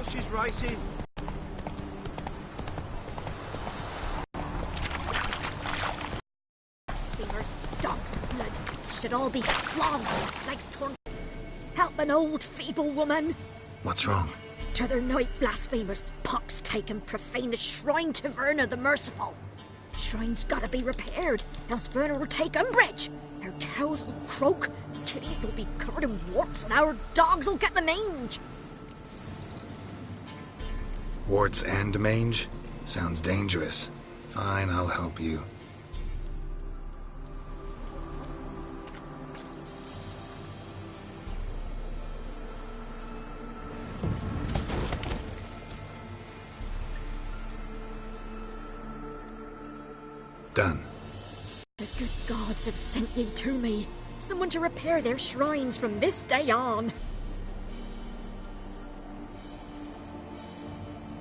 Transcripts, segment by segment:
Now she's racing. Blasphemers, dogs of blood, should all be flogged, legs torn. Help an old, feeble woman. What's wrong? T'other night, blasphemers, pox taken, profane the shrine to Verna the Merciful. Shrine's gotta be repaired, else Verna will take umbrage. Our cows will croak, kitties will be covered in warts, and our dogs will get the mange. Warts and mange? Sounds dangerous. Fine, I'll help you. Done. The good gods have sent ye to me. Someone to repair their shrines from this day on.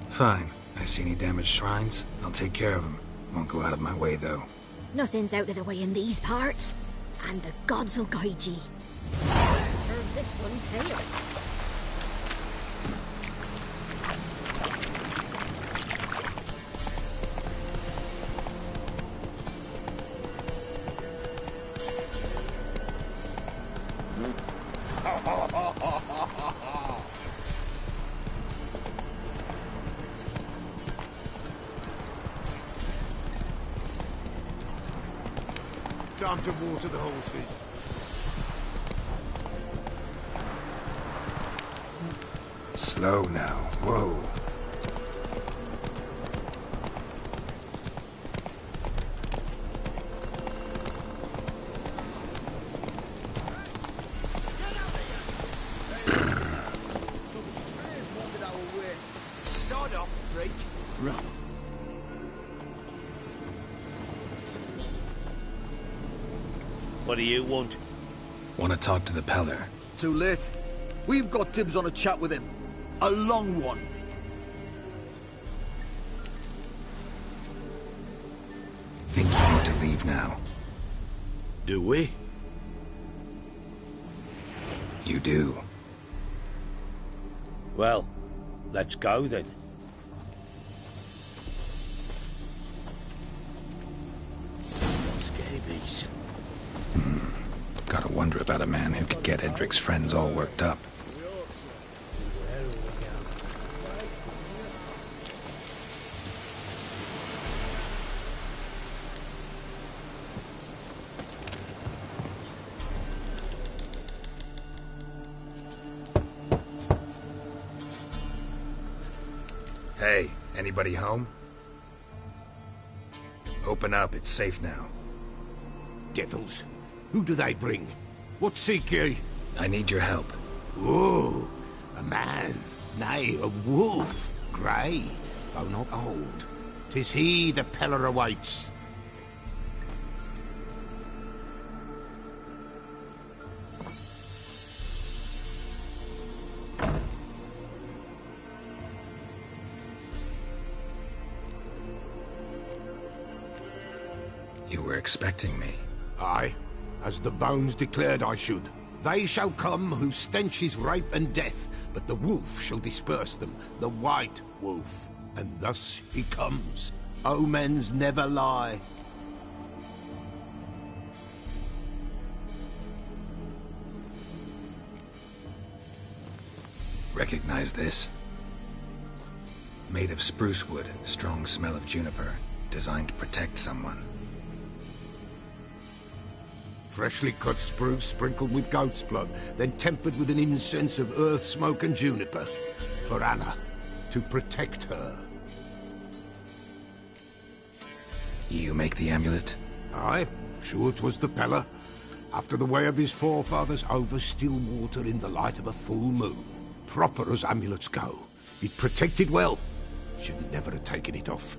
Fine. I see any damaged shrines, I'll take care of them. Won't go out of my way, though. Nothing's out of the way in these parts, and the gods will guide ye. Let's turn this one pale. Time to water the horses. Slow now. Whoa. So the sprayers wanted our way. Sod off, freak. Run. What do you want? Want to talk to the Peller. Too late. We've got dibs on a chat with him. A long one. Think you need to leave now. Do we? You do. Well, let's go then. Scabies. Gotta wonder about a man who could get Edric's friends all worked up. Hey, anybody home? Open up, it's safe now. Devils. Who do they bring? What seek ye? I need your help. Oh, a man. Nay, a wolf. Grey, though not old. 'Tis he the Peller awaits. You were expecting me. Aye, as the bones declared I should. They shall come whose stench is rape and death, but the wolf shall disperse them, the white wolf. And thus he comes. Omens never lie. Recognize this? Made of spruce wood, strong smell of juniper, designed to protect someone. Freshly cut spruce sprinkled with goat's blood, then tempered with an incense of earth, smoke and juniper. For Anna, to protect her. You make the amulet? Aye, sure 'twas the Peller. After the way of his forefathers, over still water in the light of a full moon. Proper as amulets go. It protected well. Should never have taken it off.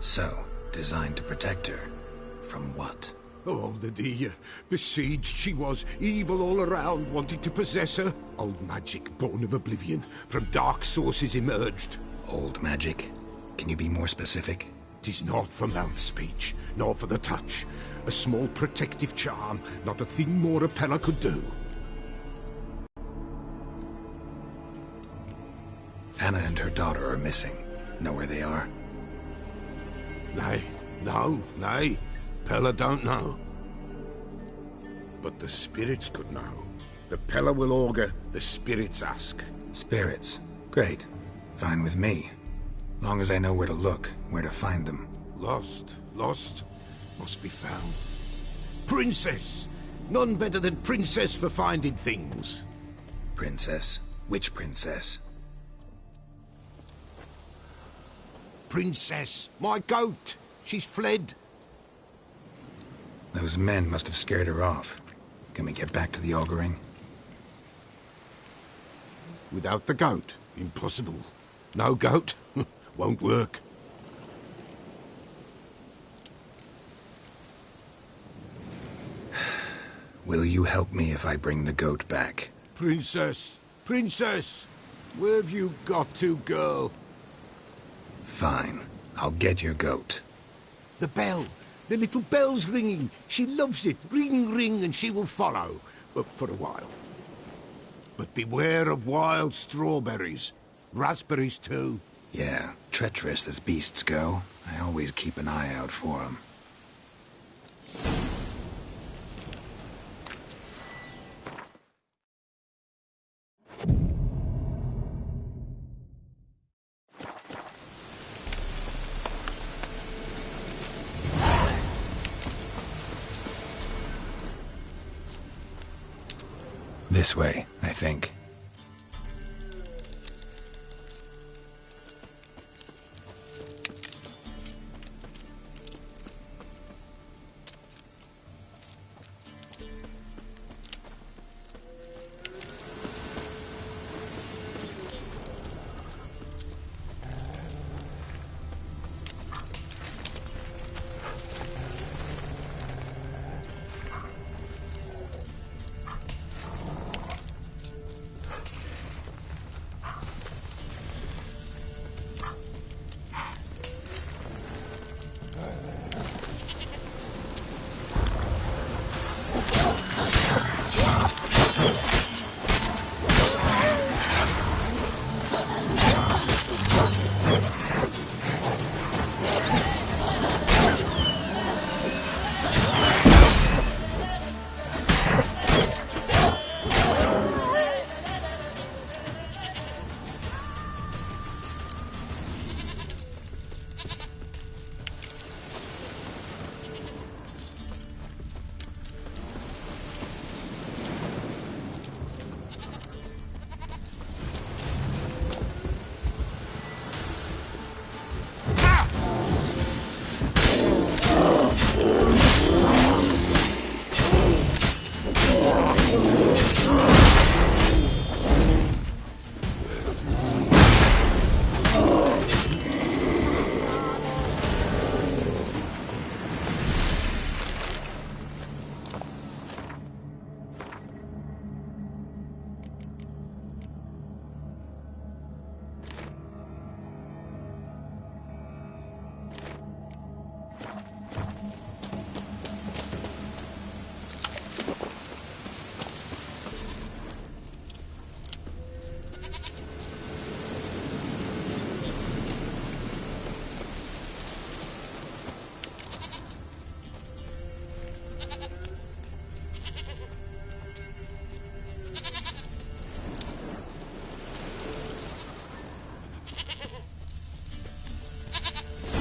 So, designed to protect her. From what? Oh, the dear. Besieged she was, evil all around, wanting to possess her. Old magic, born of oblivion, from dark sources emerged. Old magic? Can you be more specific? 'Tis not for mouth speech, nor for the touch. A small protective charm, not a thing more a Peller could do. Anna and her daughter are missing. Know where they are? Nay. Pella don't know. But the spirits could know. The Pella will augur, the spirits ask. Spirits. Great. Fine with me. Long as I know where to look, where to find them. Lost, must be found. Princess! None better than Princess for finding things. Princess? Which princess? Princess, my goat! She's fled. Those men must have scared her off. Can we get back to the auguring? Without the goat, impossible. No goat, won't work. Will you help me if I bring the goat back? Princess! Where have you got to, girl? Fine. I'll get your goat. The bell! The little bell's ringing. She loves it. Ring, ring, and she will follow. But for a while. But beware of wild strawberries. Raspberries, too. Yeah, treacherous as beasts go. I always keep an eye out for them. This way, I think.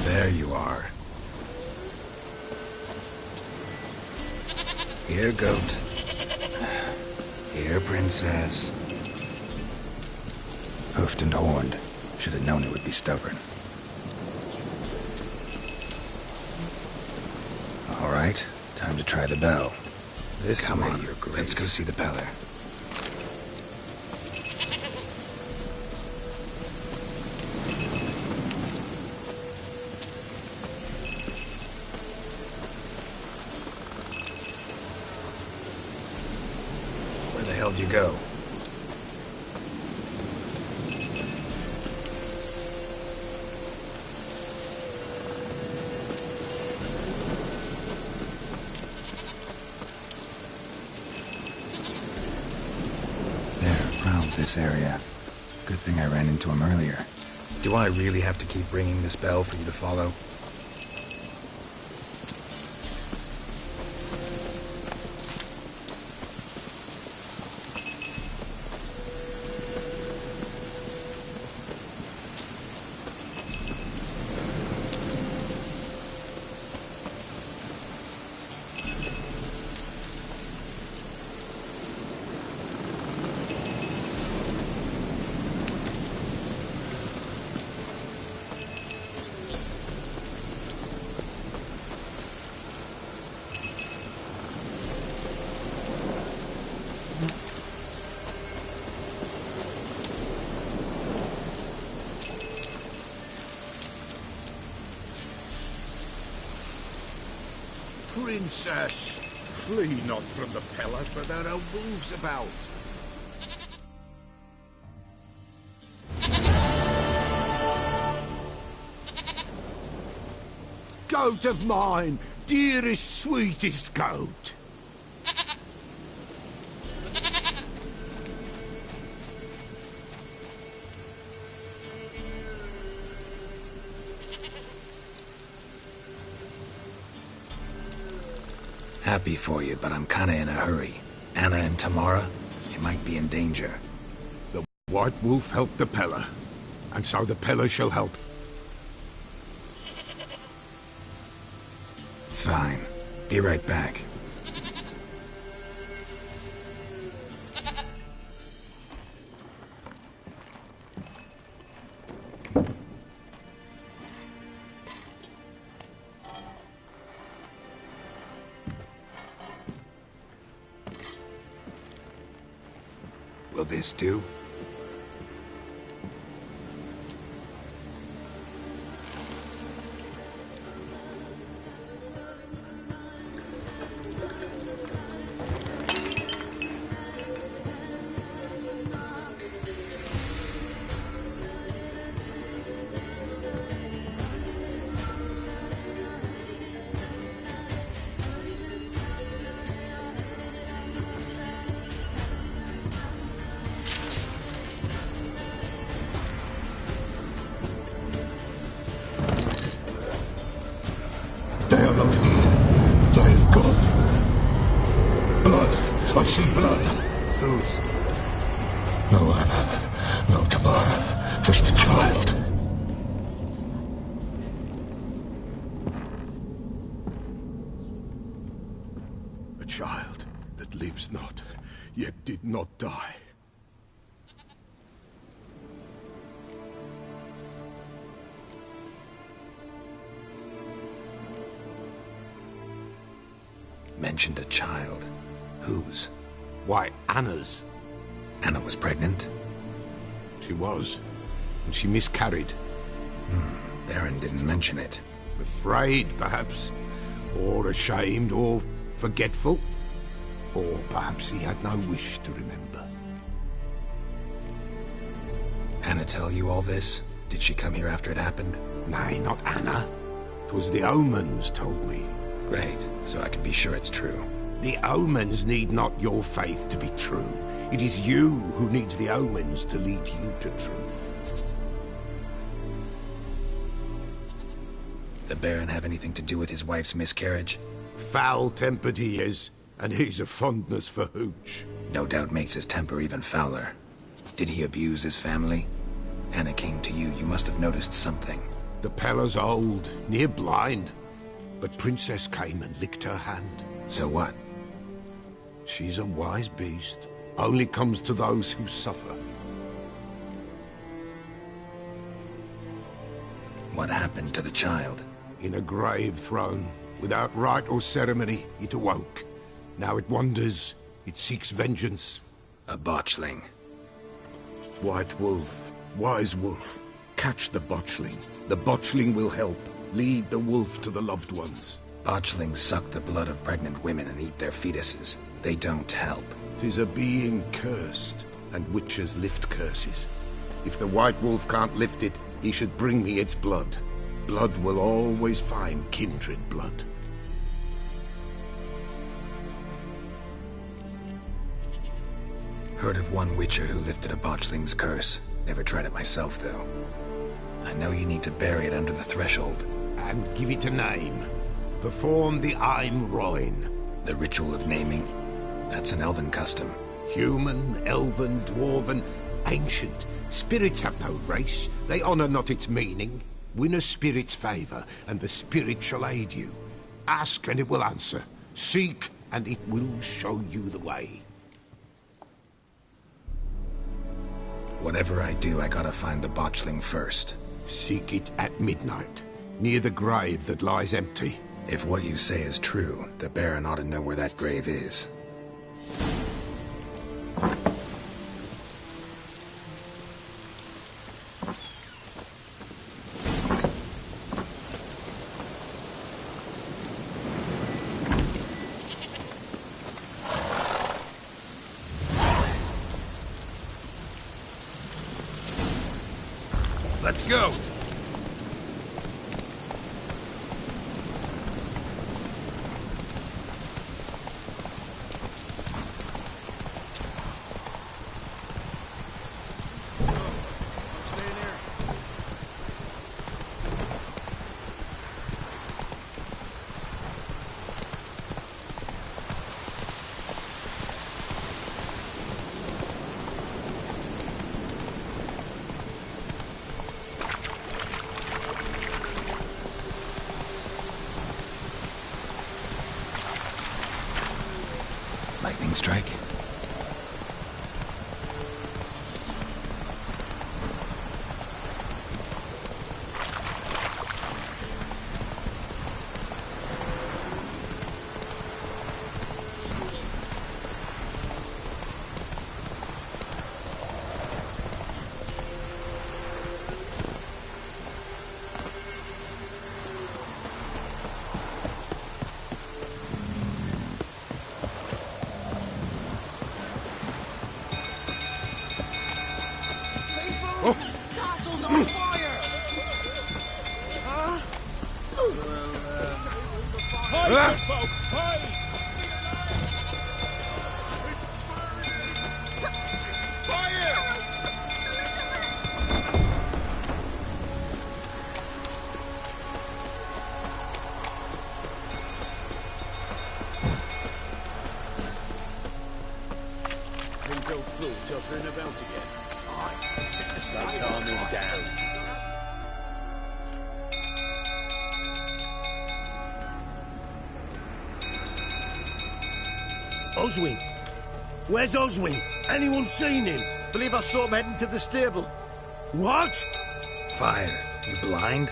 There you are. Here, goat. Here, princess. Hoofed and horned. Should have known it would be stubborn. All right, time to try the bell. This Come way, on, Your Grace. Let's go see the Peller. Where the hell did you go? There, around this area. Good thing I ran into him earlier. Do I really have to keep ringing this bell for you to follow? Princess, flee not from the Pella, for there are wolves about. Goat of mine, dearest, sweetest goat. Happy for you, but I'm kinda in a hurry. Anna and Tamara, you might be in danger. The White Wolf helped the Pella, and so the Pella shall help. Fine. Be right back. Will this do? They are not here. There is God. Blood. I see blood. Whose? No Anna. No Tamara. Just the child. A child that lives not, yet did not die. Mentioned a child. Whose? Why, Anna's. Anna was pregnant? She was, and she miscarried. Baron didn't mention it. Afraid, perhaps, or ashamed, or forgetful. Or perhaps he had no wish to remember. Anna tell you all this? Did she come here after it happened? Nay, not Anna. 'Twas the omens told me. Great, so I can be sure it's true. The omens need not your faith to be true. It is you who needs the omens to lead you to truth. The Baron have anything to do with his wife's miscarriage? Foul-tempered he is, and he's a fondness for hooch. No doubt makes his temper even fouler. Did he abuse his family? Anna came to you, you must have noticed something. The Pella's old, near blind, but Princess came and licked her hand. So what? She's a wise beast. Only comes to those who suffer. What happened to the child? In a grave thrown, without rite or ceremony, it awoke. Now it wanders, it seeks vengeance. A botchling. White Wolf, wise wolf, catch the botchling. The botchling will help. Lead the wolf to the loved ones. Botchlings suck the blood of pregnant women and eat their fetuses. They don't help. 'Tis a being cursed, and witches lift curses. If the White Wolf can't lift it, he should bring me its blood. Blood will always find kindred blood. Heard of one witcher who lifted a botchling's curse. Never tried it myself, though. I know you need to bury it under the threshold. And give it a name. Perform the Aim Roin. The ritual of naming? That's an elven custom. Human, elven, dwarven, ancient. Spirits have no race. They honor not its meaning. Win a spirit's favor, and the spirit shall aid you. Ask, and it will answer. Seek, and it will show you the way. Whatever I do, I gotta find the botchling first. Seek it at midnight, near the grave that lies empty. If what you say is true, the Baron ought to know where that grave is. Let's go! Lightning strike? Castle's on fire! Hey, folk! Hey! Go through, tottering about again. Aye, set the sun, calm him down. Oswin! Where's Oswin? Anyone seen him? Believe I saw him heading to the stable. What? Fire. You blind?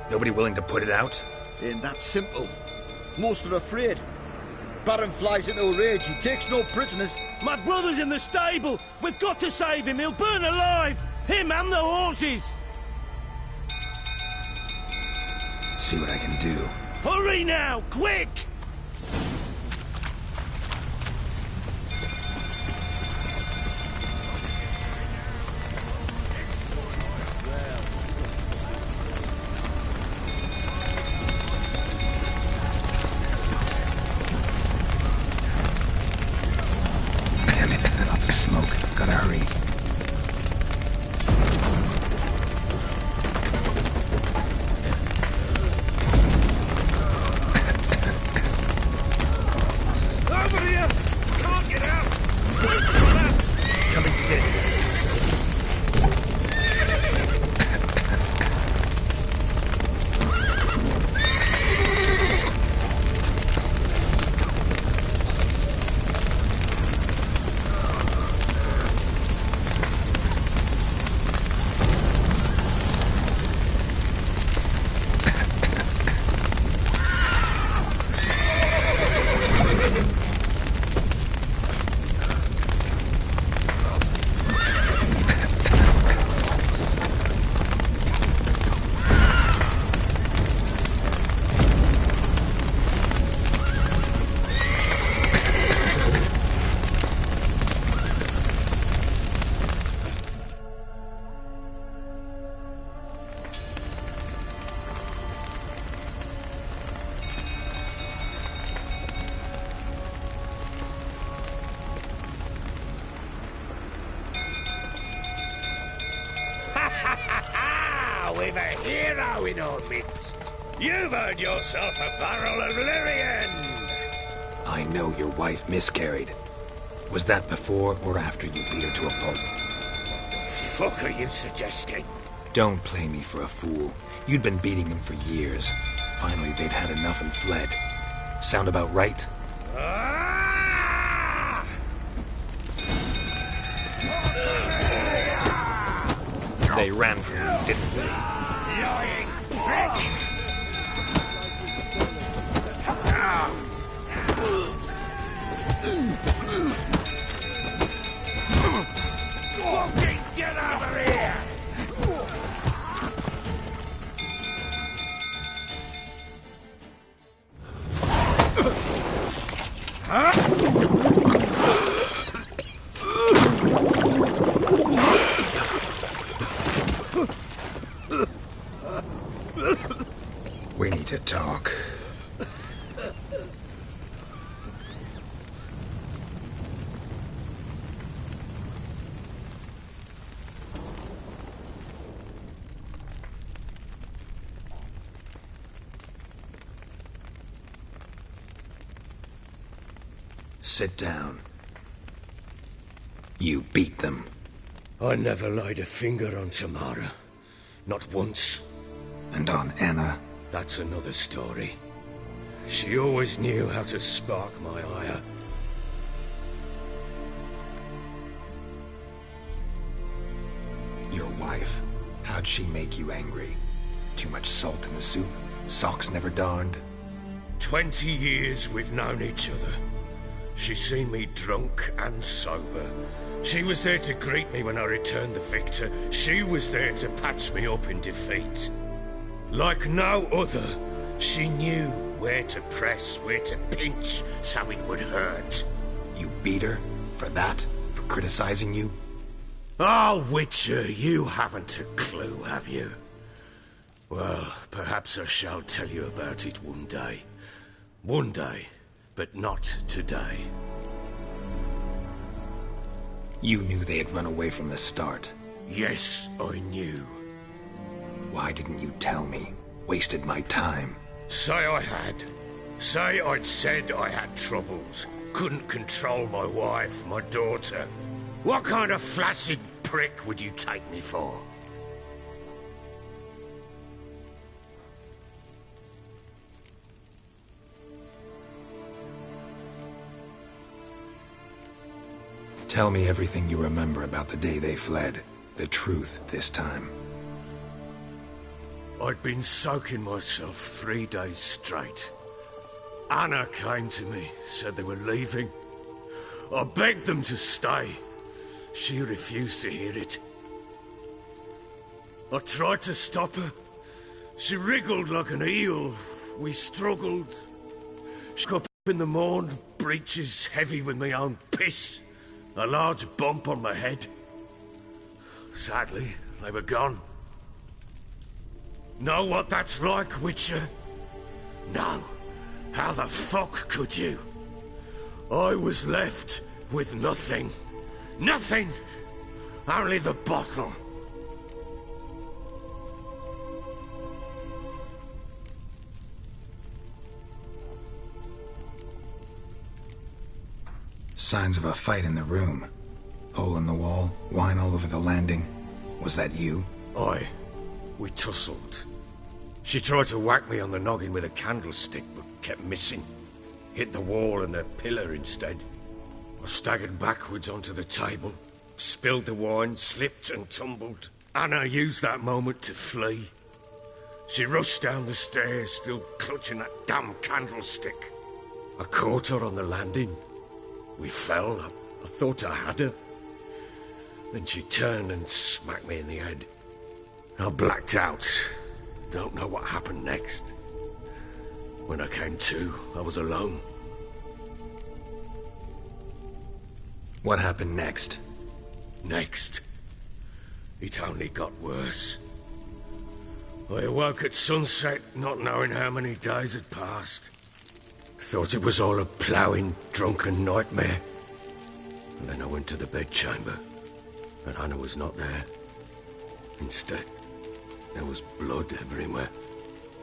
Nobody willing to put it out? Ain't that simple. Most are afraid. Baron flies into a rage. He takes no prisoners. My brother's in the stable! We've got to save him! He'll burn alive! Him and the horses! See what I can do. Hurry now! Quick! Damn it, lots of smoke. Gotta hurry. We've a hero in our midst. You've earned yourself a barrel of Lyrian. I know your wife miscarried. Was that before or after you beat her to a pulp? Fuck are you suggesting? Don't play me for a fool. You'd been beating them for years. Finally, they'd had enough and fled. Sound about right? Ah! They ran from you, didn't they? Lying prick! Fucking get over here! We need to talk. Sit down. You beat them. I never laid a finger on Tamara. Not once. And on Anna? That's another story. She always knew how to spark my ire. Your wife. How'd she make you angry? Too much salt in the soup? Socks never darned? 20 years we've known each other. She's seen me drunk and sober. She was there to greet me when I returned the victor. She was there to patch me up in defeat. Like no other, she knew where to press, where to pinch, so it would hurt. You beat her? For that? For criticizing you? Oh, Witcher, you haven't a clue, have you? Well, perhaps I shall tell you about it one day. One day, but not today. You knew they had run away from the start. Yes, I knew. Why didn't you tell me? Wasted my time. Say I had. Say I'd said I had troubles. Couldn't control my wife, my daughter. What kind of flaccid prick would you take me for? Tell me everything you remember about the day they fled. The truth this time. I'd been soaking myself 3 days straight. Anna came to me, said they were leaving. I begged them to stay. She refused to hear it. I tried to stop her. She wriggled like an eel. We struggled. She got up in the morn, breeches heavy with my own piss. A large bump on my head. Sadly, they were gone. Know what that's like, Witcher? No. How the fuck could you? I was left with nothing. Nothing! Only the bottle. Signs of a fight in the room. Hole in the wall, wine all over the landing. Was that you? Aye. We tussled. She tried to whack me on the noggin with a candlestick, but kept missing. Hit the wall and a pillar instead. I staggered backwards onto the table, spilled the wine, slipped and tumbled. Anna used that moment to flee. She rushed down the stairs, still clutching that damn candlestick. I caught her on the landing. We fell. I thought I had her. Then she turned and smacked me in the head. I blacked out. Don't know what happened next. When I came to, I was alone. What happened next? Next? It only got worse. I awoke at sunset, not knowing how many days had passed. Thought it was all a ploughing, drunken nightmare. And then I went to the bedchamber, and Anna was not there. Instead, there was blood everywhere.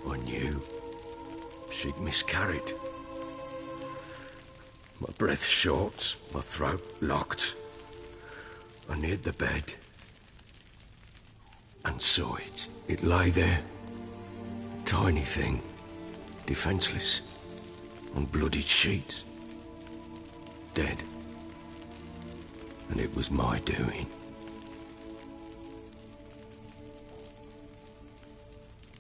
I knew she'd miscarried. My breath short, my throat locked. I neared the bed and saw it. It lay there, tiny thing, defenseless, on bloodied sheets, dead. And it was my doing.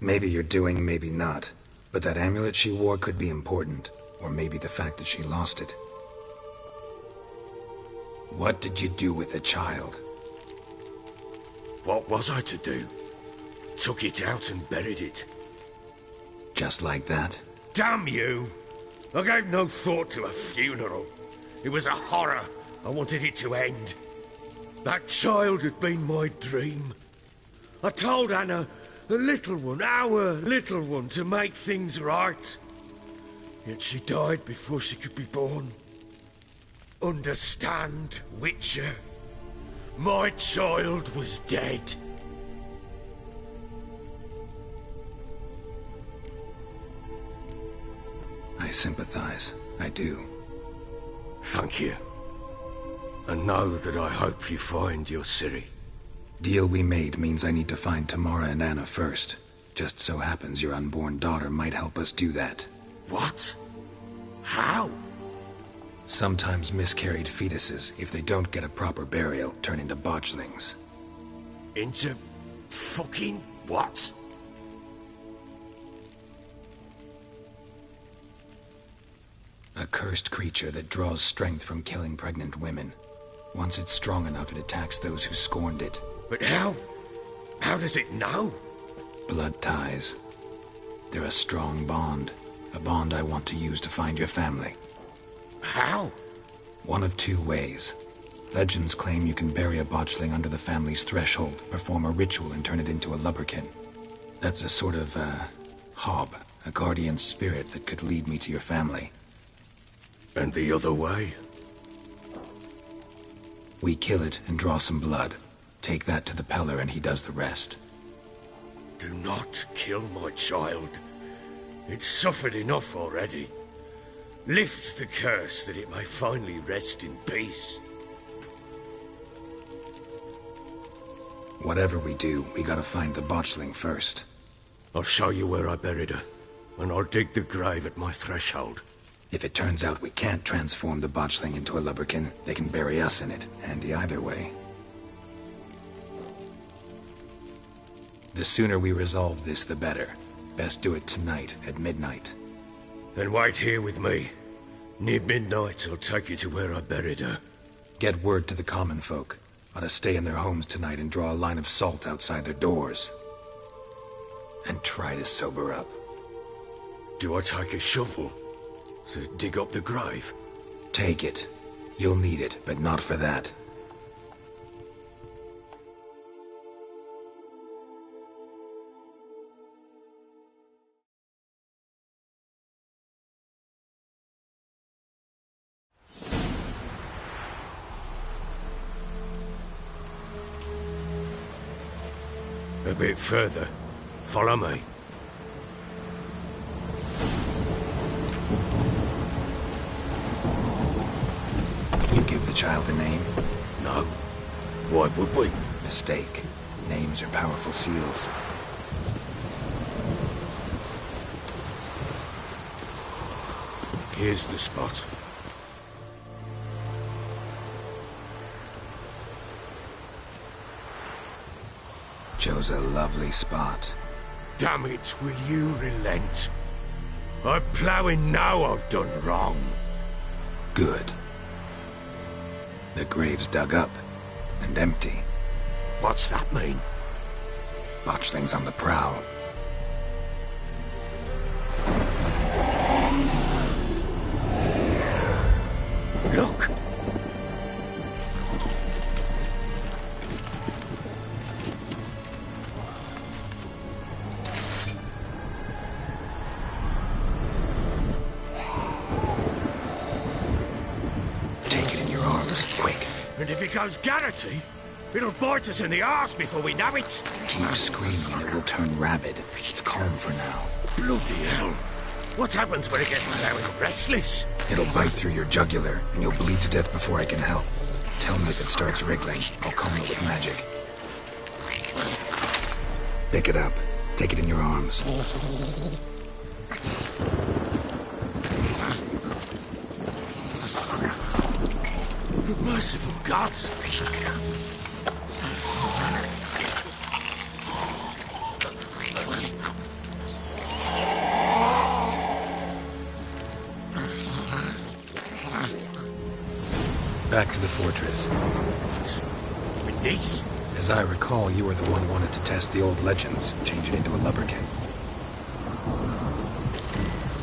Maybe you're doing, maybe not. But that amulet she wore could be important. Or maybe the fact that she lost it. What did you do with the child? What was I to do? Took it out and buried it. Just like that? Damn you! I gave no thought to a funeral. It was a horror. I wanted it to end. That child had been my dream. I told Anna, the little one, our little one, to make things right. Yet she died before she could be born. Understand, Witcher? My child was dead. I sympathize. I do. Thank you. And know that I hope you find your Ciri. Deal we made means I need to find Tamara and Anna first. Just so happens your unborn daughter might help us do that. What? How? Sometimes miscarried fetuses, if they don't get a proper burial, turn into botchlings. Into fucking what? A cursed creature that draws strength from killing pregnant women. Once it's strong enough, it attacks those who scorned it. But how? How does it know? Blood ties. They're a strong bond. A bond I want to use to find your family. How? One of two ways. Legends claim you can bury a botchling under the family's threshold, perform a ritual, and turn it into a lubberkin. That's a sort of, hob, a guardian spirit that could lead me to your family. And the other way? We kill it and draw some blood. Take that to the Peller and he does the rest. Do not kill my child. It's suffered enough already. Lift the curse that it may finally rest in peace. Whatever we do, we gotta find the botchling first. I'll show you where I buried her, and I'll dig the grave at my threshold. If it turns out we can't transform the botchling into a lubberkin, they can bury us in it. Handy either way. The sooner we resolve this, the better. Best do it tonight, at midnight. Then wait here with me. Near midnight, I'll take you to where I buried her. Get word to the common folk. Ought to stay in their homes tonight and draw a line of salt outside their doors. And try to sober up. Do I take a shovel to dig up the grave? Take it. You'll need it, but not for that. A bit further. Follow me. You give the child a name? No. Why would we? Mistake. Names are powerful seals. Here's the spot. Chose a lovely spot. Damn it, will you relent? I'm ploughing now I've done wrong. Good. The grave's dug up and empty. What's that mean? Botchling's on the prowl. Look! Take it in your arms, quick. And if it goes Garrity, It'll bite us in the arse before we know it. Keep screaming and it will turn rabid. It's calm for now. Bloody hell. What happens when it gets plowing restless? It'll bite through your jugular, and you'll bleed to death before I can help. Tell me if it starts wriggling. I'll calm it with magic. Pick it up. Take it in your arms. Merciful gods! Back to the fortress. What? With this? As I recall, you were the one wanted to test the old legends, change it into a lubberkin.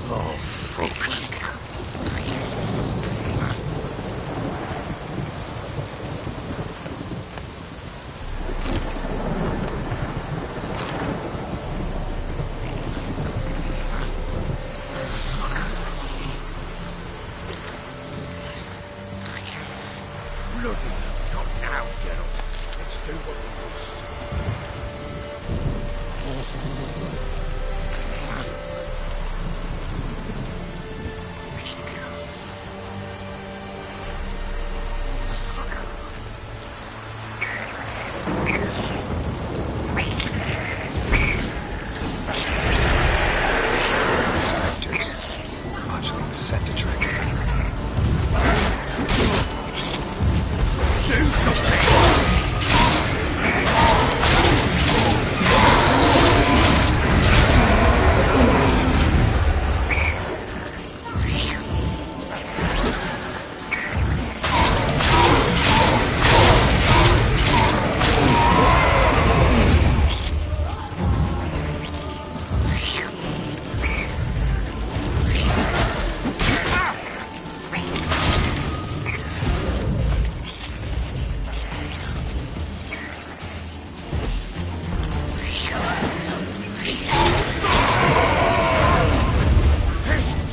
Oh, fuck. Bloody hell, not now, Geralt. Let's do what we must. Spectres. Botchling's set to trick. Do something!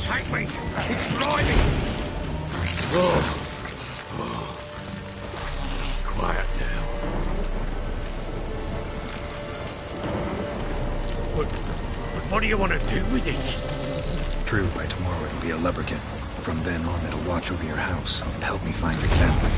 Take me! It's thriving! Quiet now. But what do you want to do with it? True, by tomorrow it'll be a lubberkin. From then on, it'll watch over your house and help me find your family.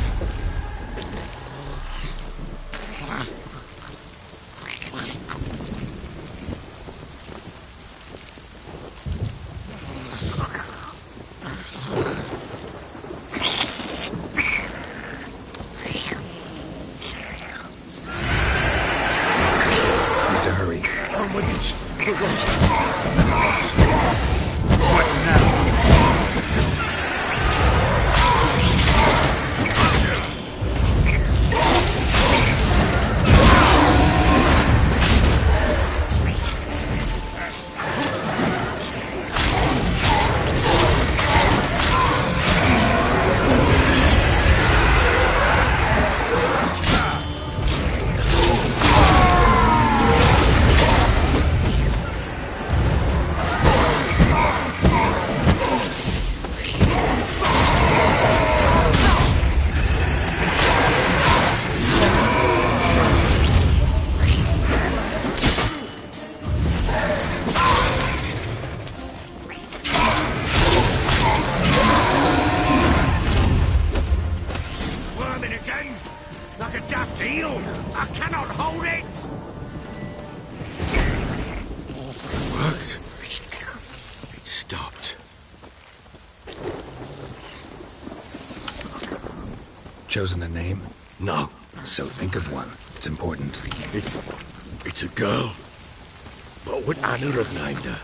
Need to hurry. On with it! What now? Squirming again! Like a daft eel! I cannot hold it! It worked. It stopped. Chosen a name? No, So think of one. It's important. it's a girl. What would Anna have named her?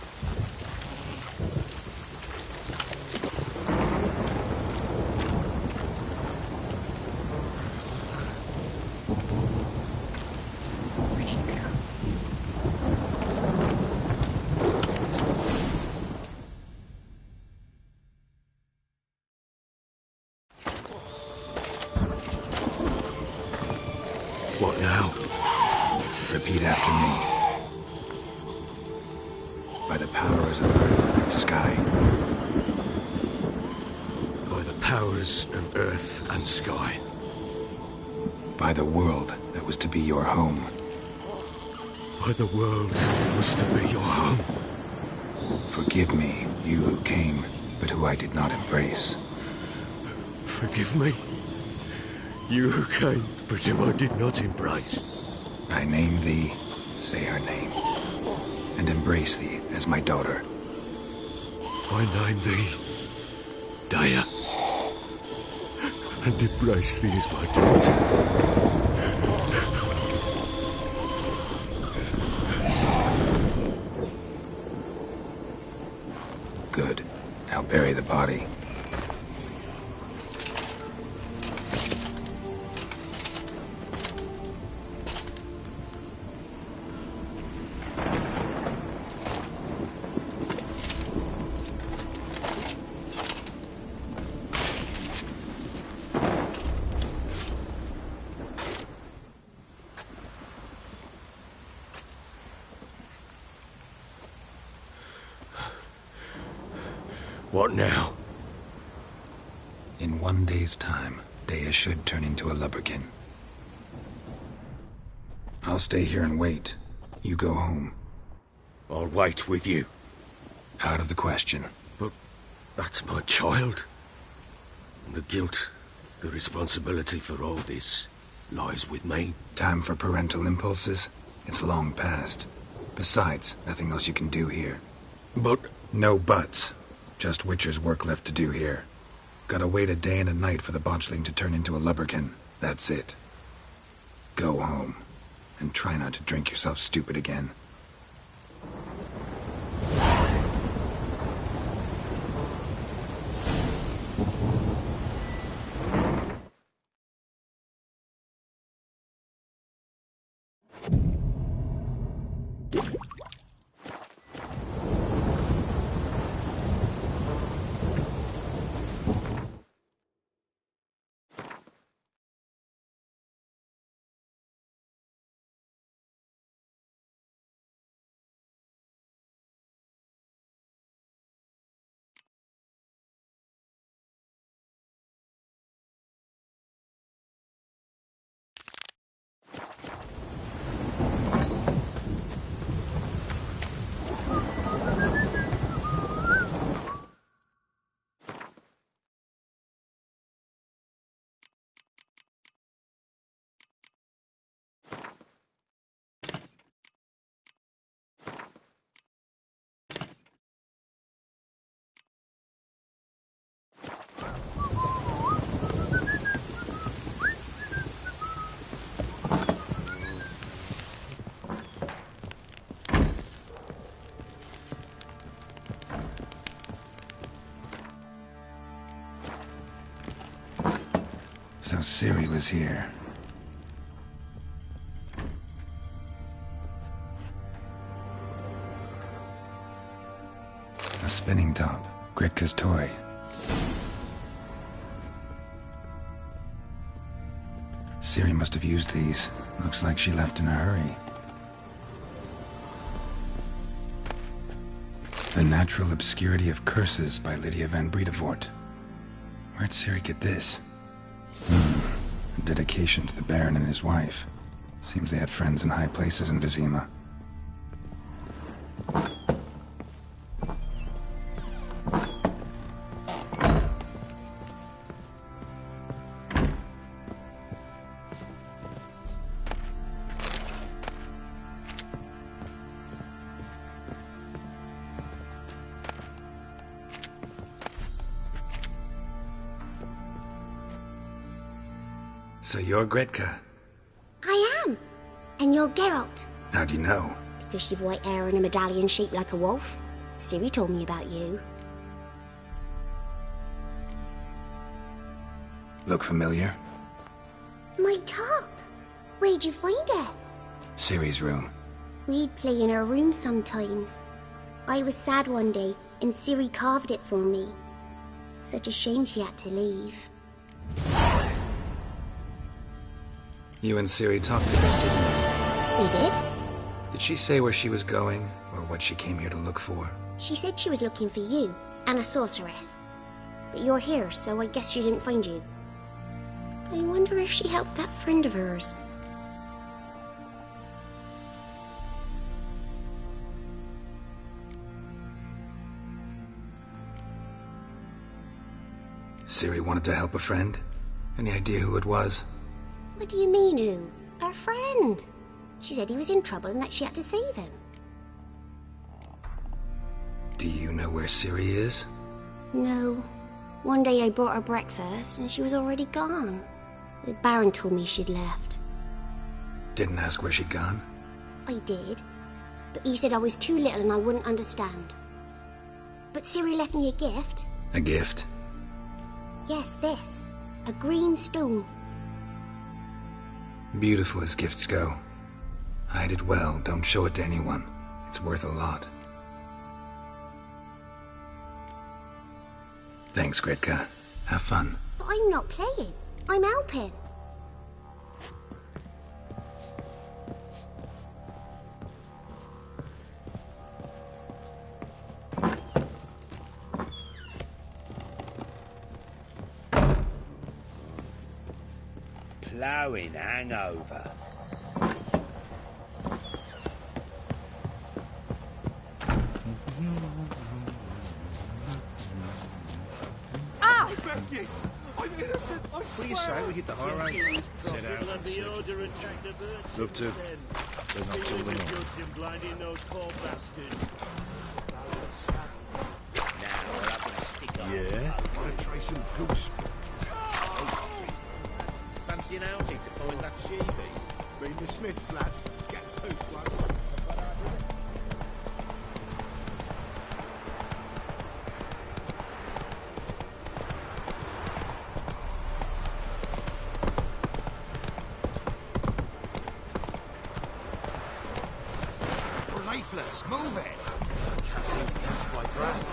What now? Repeat after me. By the powers of earth and sky. By the powers of earth and sky. By the world that was to be your home. By the world that was to be your home. Forgive me, you who came, but who I did not embrace. Forgive me, you who came, but who I did not embrace. I name thee, say her name, and embrace thee as my daughter. I name thee, Daya, and embrace thee as my daughter. Good. Now bury the body. What now? In 1 day's time, Daya should turn into a lubberkin. I'll stay here and wait. You go home. I'll wait with you. Out of the question. But that's my child. And the guilt, the responsibility for all this lies with me. Time for parental impulses? It's long past. Besides, nothing else you can do here. But... No buts. Just Witcher's work left to do here. Gotta wait a day and a night for the botchling to turn into a lubberkin. That's it. Go home. And try not to drink yourself stupid again. So Ciri was here. A spinning top. Gretka's toy. Ciri must have used these. Looks like she left in a hurry. The Natural Obscurity of Curses by Lydia van Bredevoort. Where'd Ciri get this? A dedication to the Baron and his wife. Seems they had friends in high places in Vizima. So you're Gretka? I am. And you're Geralt. How do you know? Because you've white hair and a medallion shaped like a wolf. Ciri told me about you. Look familiar? My top. Where'd you find it? Ciri's room. We'd play in her room sometimes. I was sad one day, and Ciri carved it for me. Such a shame she had to leave. You and Ciri talked a bit, didn't you? We did? Did she say where she was going, or what she came here to look for? She said she was looking for you, and a sorceress. But you're here, so I guess she didn't find you. I wonder if she helped that friend of hers. Ciri wanted to help a friend? Any idea who it was? What do you mean, who? Her friend. She said he was in trouble and that she had to save him. Do you know where Ciri is? No. One day I brought her breakfast and she was already gone. The Baron told me she'd left. Didn't ask where she'd gone? I did. But he said I was too little and I wouldn't understand. But Ciri left me a gift. A gift? Yes, this. A green stone. Beautiful as gifts go. Hide it well, don't show it to anyone. It's worth a lot. Thanks, Gretka. Have fun. But I'm not playing. I'm helping. Ploughing hangover. Becky! I'm innocent, I swear! What do you say we hit the high road? Set out. Love to. They're not till them all. Yeah? Want to try some goose? Fancy an outing to find that sheepies? Bring the Smiths, lads. Get two blokes. Lifeless, move it! I can't seem to catch my breath.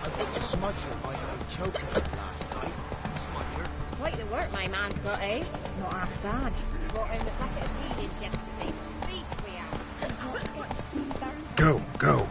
I think the smudger might have been choking it last night. Smudger? Quite the work my man's got, eh? Not half bad. Brought in the bucket of feedings yesterday. Beast we are. He's not scared to do that. Go, go.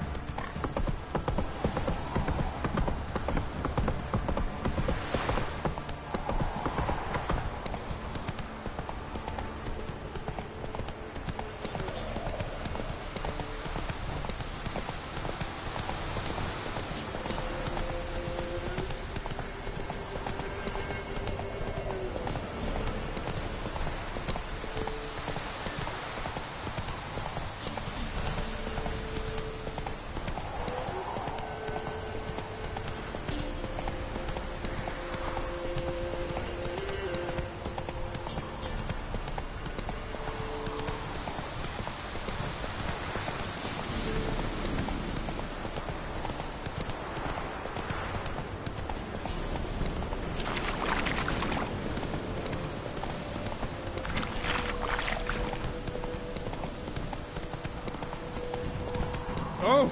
Oh!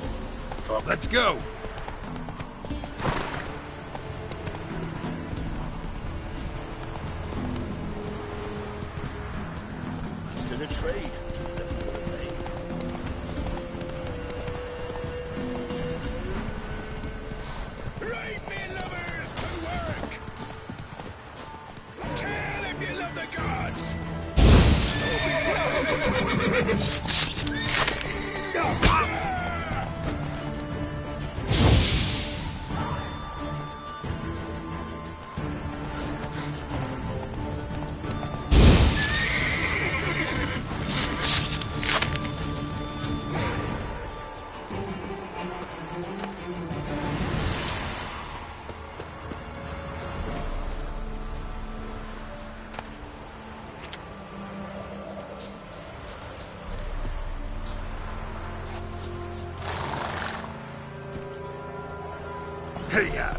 Fuck, let's go! He's gonna trade. Right, me lovers, to work! Kill if you love the gods! Hey-ya!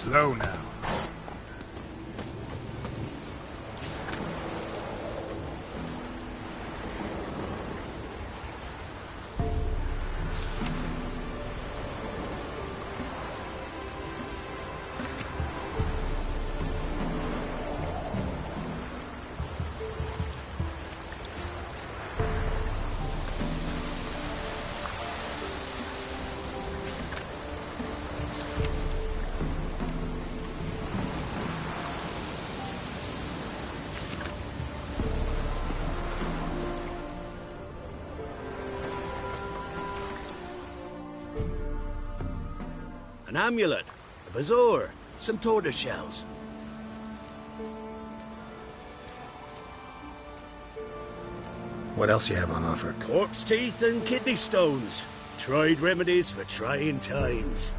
Slow now. An amulet, a bazaar, some tortoise shells. What else you have on offer? Corpse teeth and kidney stones. Tried remedies for trying times.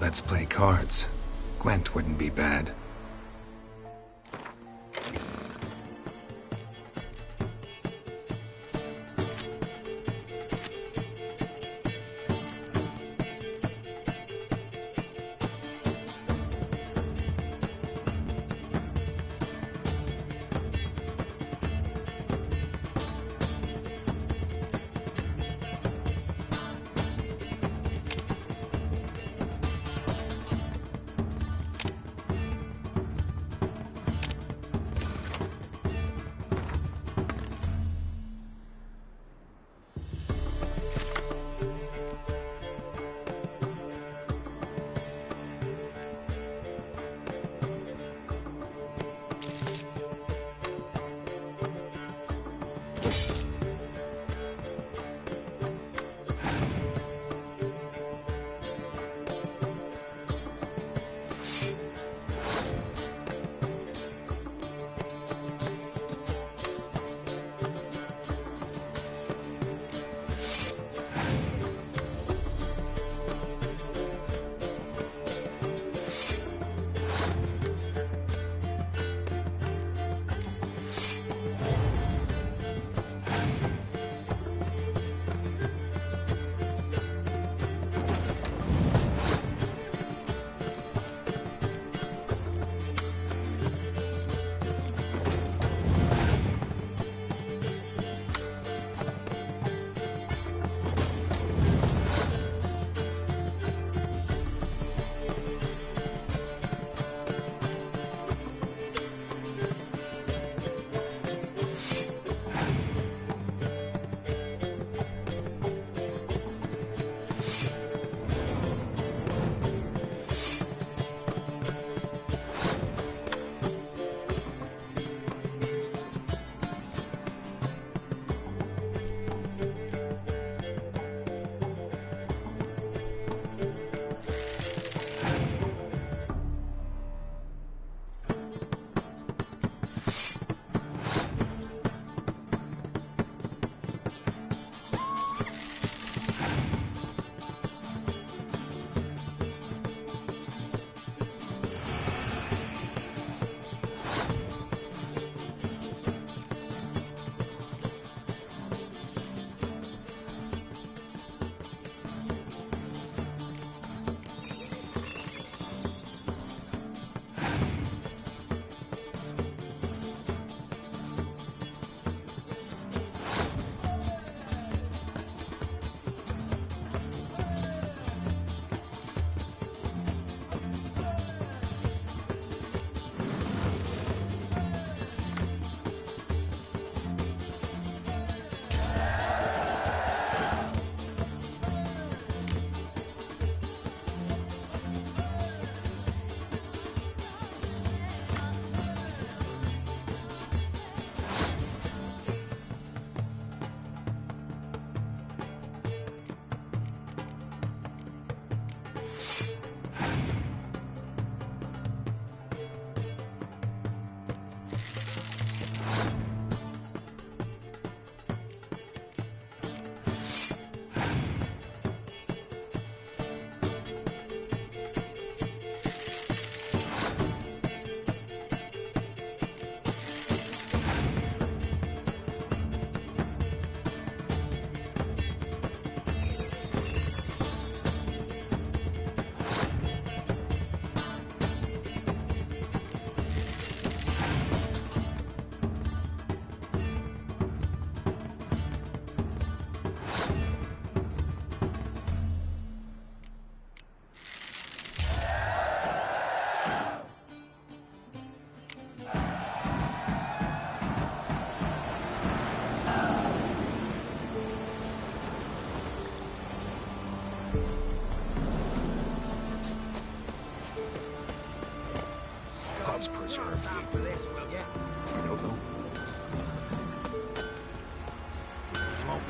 Let's play cards. Gwent wouldn't be bad.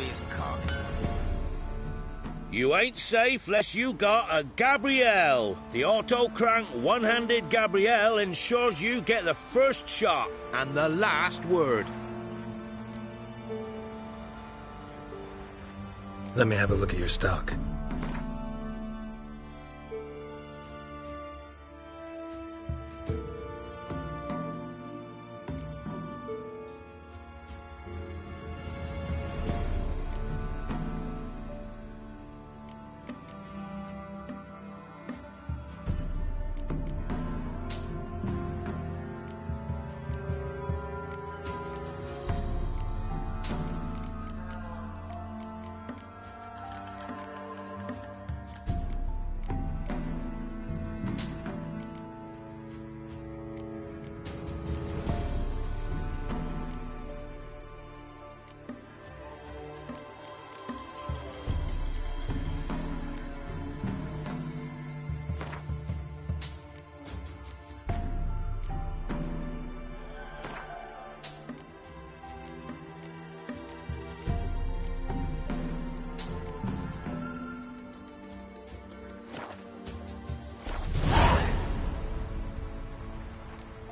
be his cock. You ain't safe less you got a Gabrielle. The auto-crank one-handed Gabrielle ensures you get the first shot and the last word. Let me have a look at your stock.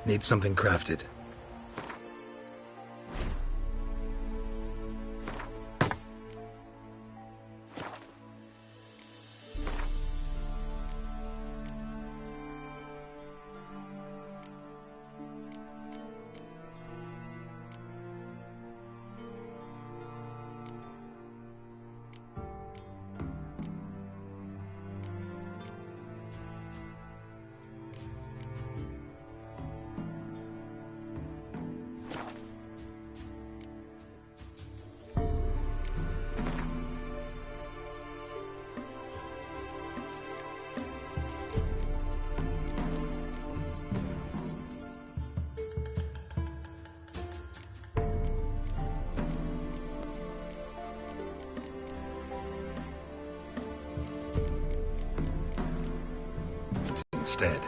Need something crafted. Instead.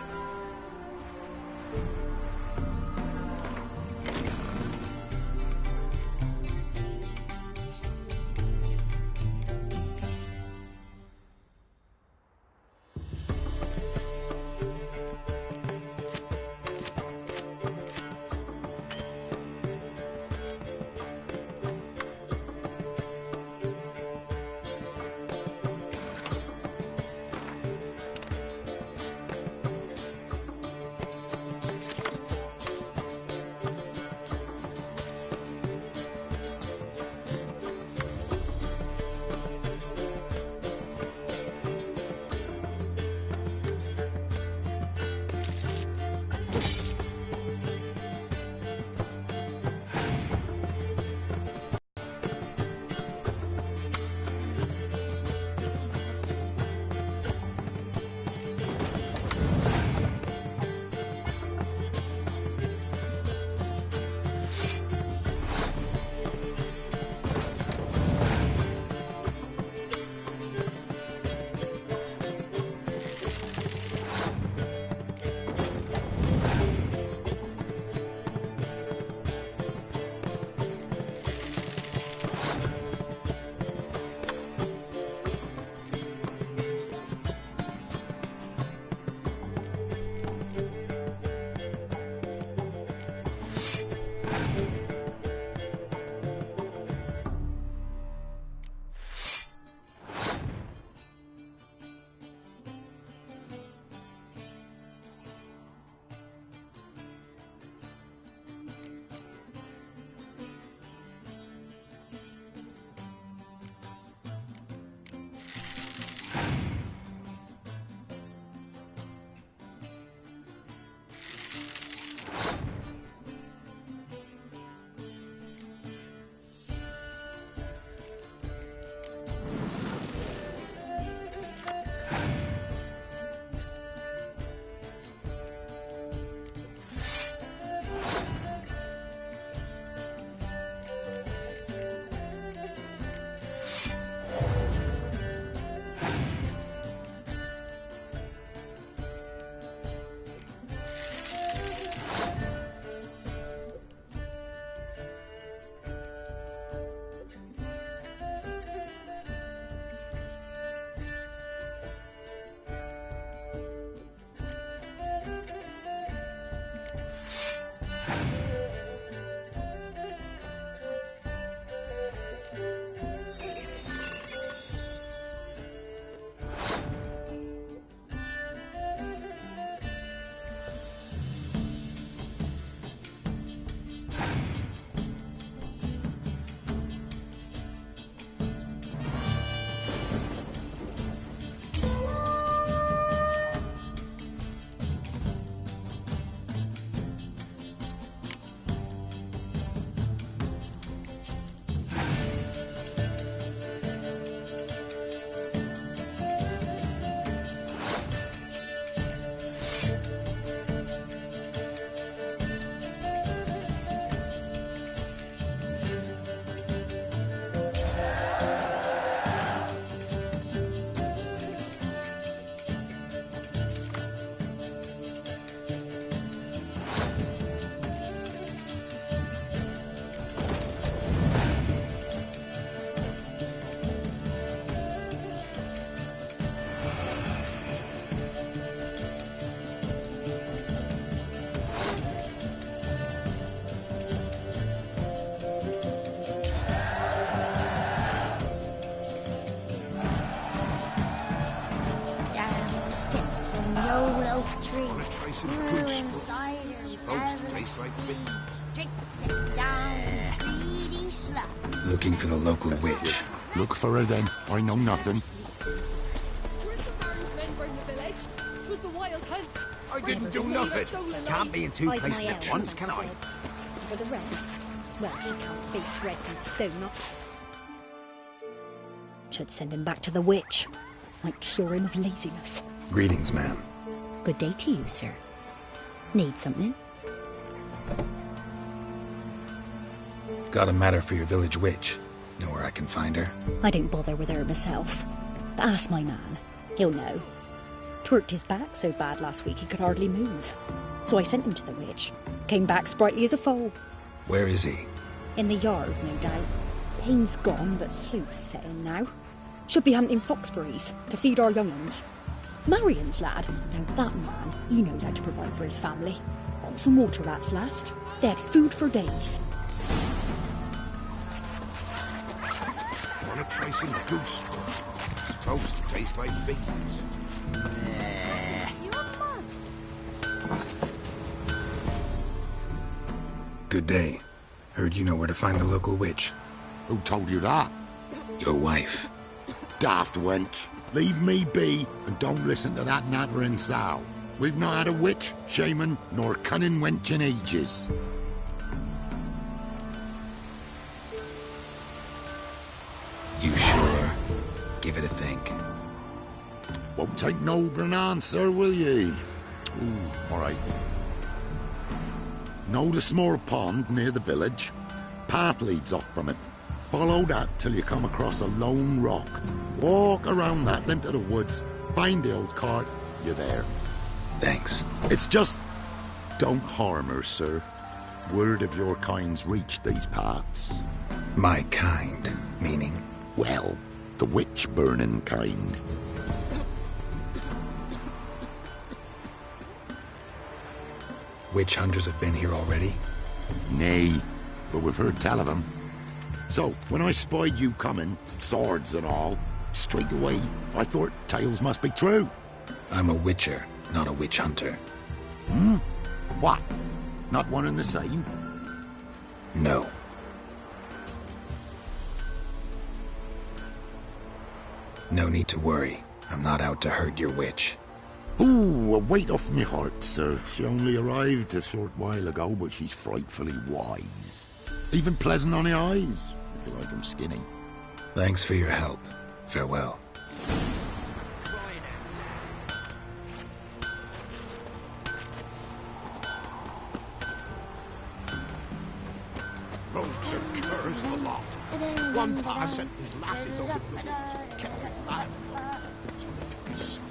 try some goose foot. Supposed to taste like beans. Sit down, greedy slut. Looking for the local witch. Look for her then. I know nothing. Weren't the Baron's men burn the village? 'Twas the wild hunt. I didn't do nothing. Can't be in two places at once, can I? For the rest, well, she can't beat bread from stone up. Should send him back to the witch. Might cure him of laziness. Greetings, ma'am. Good day to you, sir. Need something? Got a matter for your village witch. Know where I can find her? I didn't bother with her myself. But ask my man. He'll know. Twerked his back so bad last week he could hardly move. So I sent him to the witch. Came back sprightly as a foal. Where is he? In the yard, no doubt. Pain's gone, but sleuth's set in now. Should be hunting foxberries to feed our young'uns. Marion's lad. Now that man, he knows how to provide for his family. Got some water rats last. They had food for days. Wanna try some goose foot? Supposed to taste like beans. Good day. Heard you know where to find the local witch. Who told you that? Your wife. Daft wench. Leave me be and don't listen to that nattering sow. We've not had a witch, shaman, nor cunning wench in ages. You sure? Give it a think. Won't take no for an answer, will ye? Ooh, all right. Know the small pond near the village? Path leads off from it. Follow that till you come across a lone rock. Walk around that, then to the woods. Find the old cart. You're there. Thanks. It's just... don't harm her, sir. Word of your kind's reached these parts. My kind, meaning? Well, the witch-burning kind. Witch hunters have been here already? Nay, but we've heard tell of them. So, when I spied you coming, swords and all, straight away, I thought tales must be true. I'm a witcher, not a witch hunter. Hmm? What? Not one and the same? No. No need to worry. I'm not out to hurt your witch. Ooh, a weight off me heart, sir. She only arrived a short while ago, but she's frightfully wise. Even pleasant on the eyes, if you like 'em skinny. Thanks for your help. Farewell. Rogues and curs the lot. One pa sent his lasses over the woods and kept his life. So they took his son.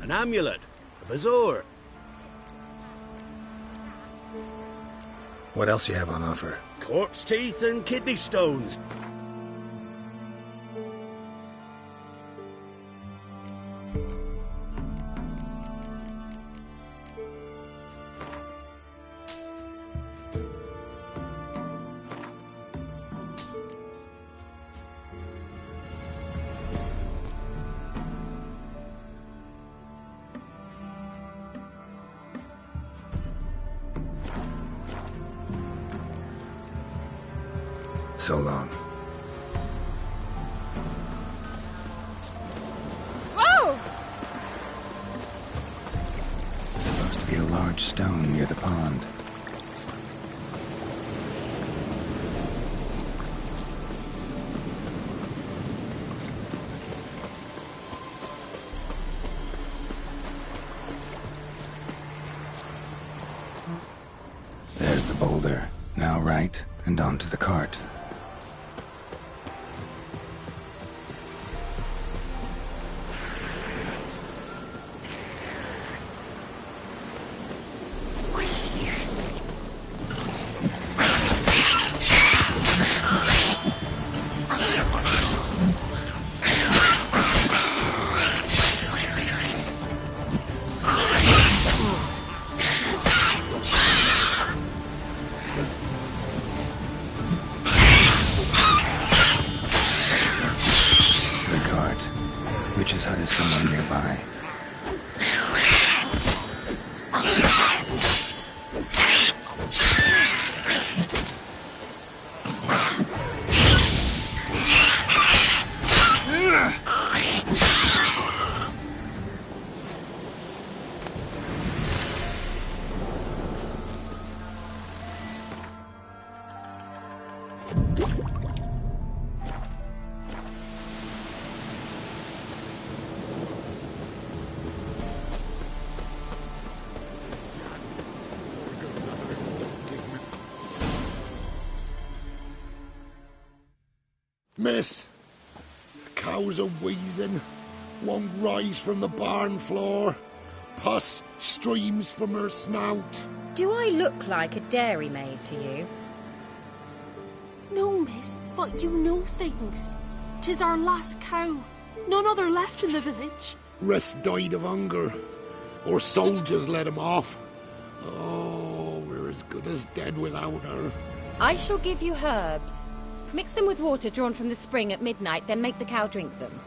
An amulet, a bazaar. What else you have on offer? Corpse teeth and kidney stones. So long. Whoa! Supposed to be a large stone near the pond. There's the boulder. Now right, and onto the cart. Miss, the cows are wheezing, won't rise from the barn floor. Pus streams from her snout. Do I look like a dairymaid to you? No, miss, but you know things. 'Tis our last cow. None other left in the village. Rest died of hunger, or soldiers let him off. Oh, we're as good as dead without her. I shall give you herbs. Mix them with water drawn from the spring at midnight, then make the cow drink them.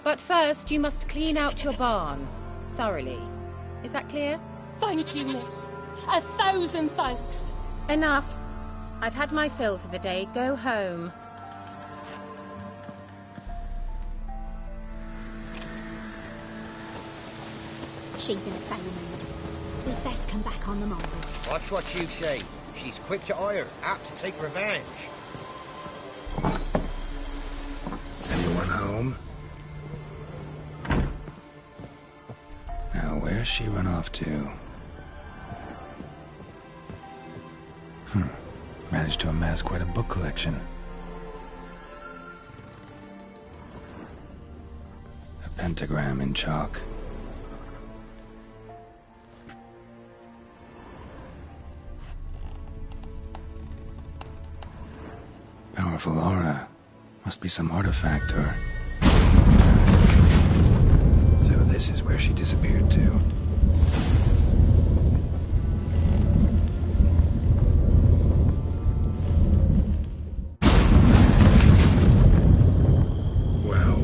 But first, you must clean out your barn. Thoroughly. Is that clear? Thank you, miss. 1,000 thanks. Enough. I've had my fill for the day. Go home. She's in a foul mood. We'd best come back on the morrow. Watch what you say. She's quick to ire, apt to take revenge. Anyone home? Now, where's she run off to? Managed to amass quite a book collection. A pentagram in chalk. Powerful aura. Must be some artifact or... So this is where she disappeared to.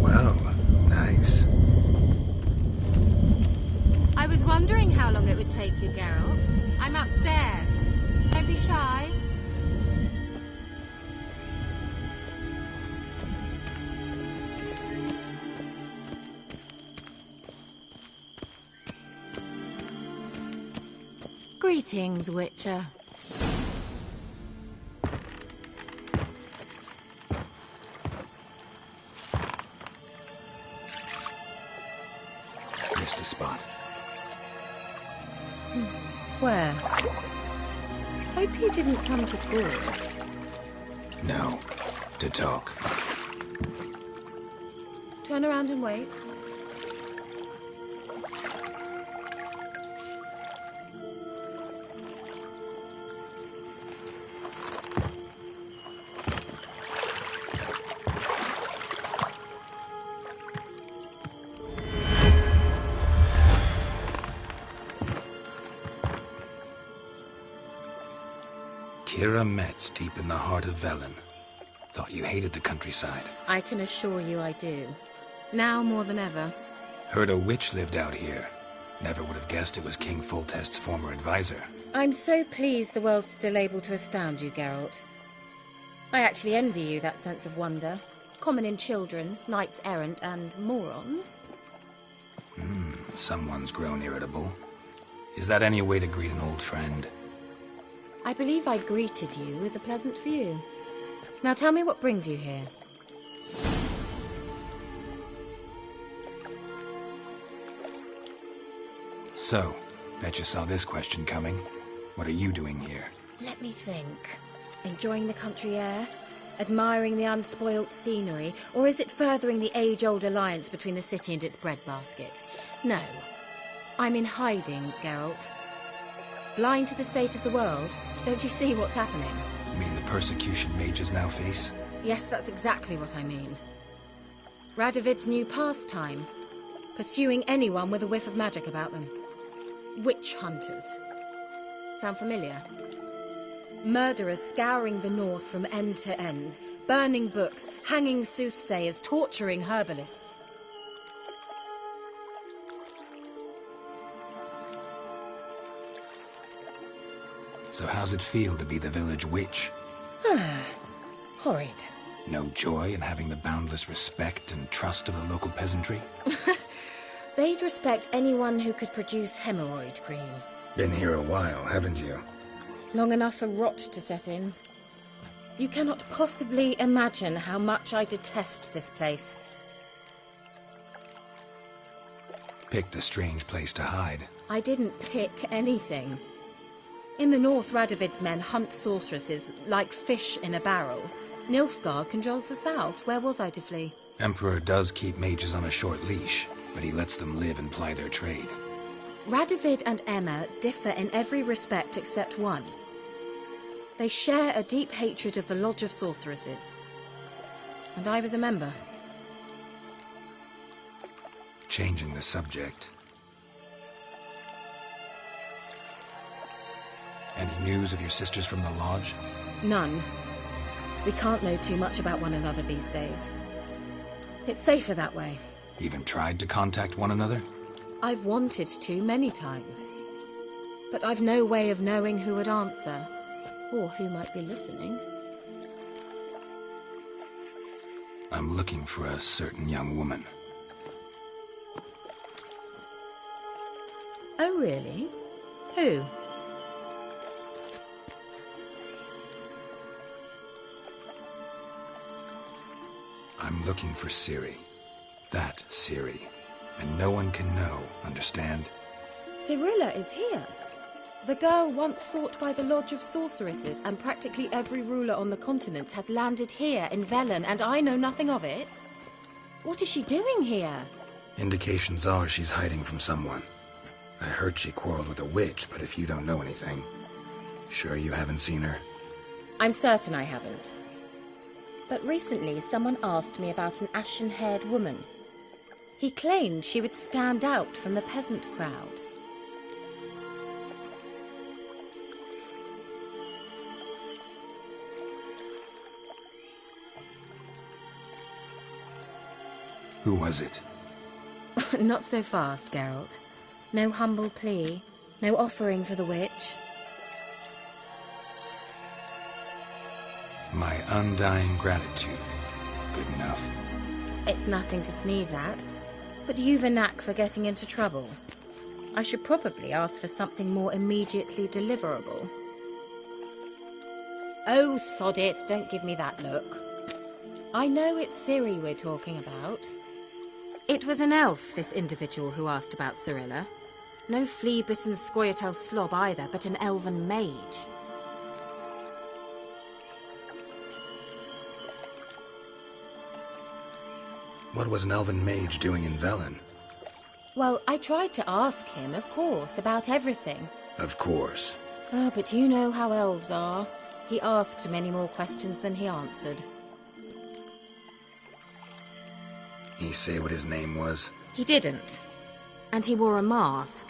Well, nice. I was wondering how long it would take you, Geralt. I'm upstairs. Don't be shy. Greetings, Witcher. Missed a spot. Where? Hope you didn't come to Gaul. No. To talk. Turn around and wait. Kira Metz, deep in the heart of Velen. Thought you hated the countryside. I can assure you I do. Now more than ever. Heard a witch lived out here. Never would have guessed it was King Foltest's former advisor. I'm so pleased the world's still able to astound you, Geralt. I actually envy you that sense of wonder. Common in children, knights errant, and morons. Someone's grown irritable. Is that any way to greet an old friend? I believe I greeted you with a pleasant view. Now tell me what brings you here. So, bet you saw this question coming. What are you doing here? Let me think. Enjoying the country air? Admiring the unspoilt scenery? Or is it furthering the age-old alliance between the city and its breadbasket? No. I'm in hiding, Geralt. Blind to the state of the world? Don't you see what's happening? You mean the persecution mages now face? Yes, that's exactly what I mean. Radovid's new pastime. Pursuing anyone with a whiff of magic about them. Witch hunters. Sound familiar? Murderers scouring the north from end to end. Burning books, hanging soothsayers, torturing herbalists. So how's it feel to be the village witch? Horrid. No joy in having the boundless respect and trust of the local peasantry? They'd respect anyone who could produce hemorrhoid cream. Been here a while, haven't you? Long enough for rot to set in. You cannot possibly imagine how much I detest this place. Picked a strange place to hide. I didn't pick anything. In the north, Radovid's men hunt sorceresses like fish in a barrel. Nilfgaard controls the south. Where was I to flee? Emperor does keep mages on a short leash, but he lets them live and ply their trade. Radovid and Emma differ in every respect except one. They share a deep hatred of the Lodge of Sorceresses. And I was a member. Changing the subject. Any news of your sisters from the Lodge? None. We can't know too much about one another these days. It's safer that way. Even tried to contact one another? I've wanted to many times. But I've no way of knowing who would answer, or who might be listening. I'm looking for a certain young woman. Oh, really? Who? I'm looking for Ciri. That Ciri. And no one can know, understand? Cirilla is here. The girl once sought by the Lodge of Sorceresses, and practically every ruler on the continent has landed here in Velen, and I know nothing of it. What is she doing here? Indications are she's hiding from someone. I heard she quarreled with a witch, but if you don't know anything, sure you haven't seen her? I'm certain I haven't. But recently someone asked me about an ashen-haired woman. He claimed she would stand out from the peasant crowd. Who was it? Not so fast, Geralt. No humble plea, no offering for the witch. My undying gratitude. Good enough. It's nothing to sneeze at, but you've a knack for getting into trouble. I should probably ask for something more immediately deliverable. Oh, sod it, don't give me that look. I know it's Ciri we're talking about. It was an elf, this individual who asked about Cirilla. No flea-bitten Scoia'tael slob either, but an elven mage. What was an elven mage doing in Velen? Well, I tried to ask him, of course, about everything. Of course. Oh, but you know how elves are. He asked many more questions than he answered. He say what his name was? He didn't. And he wore a mask.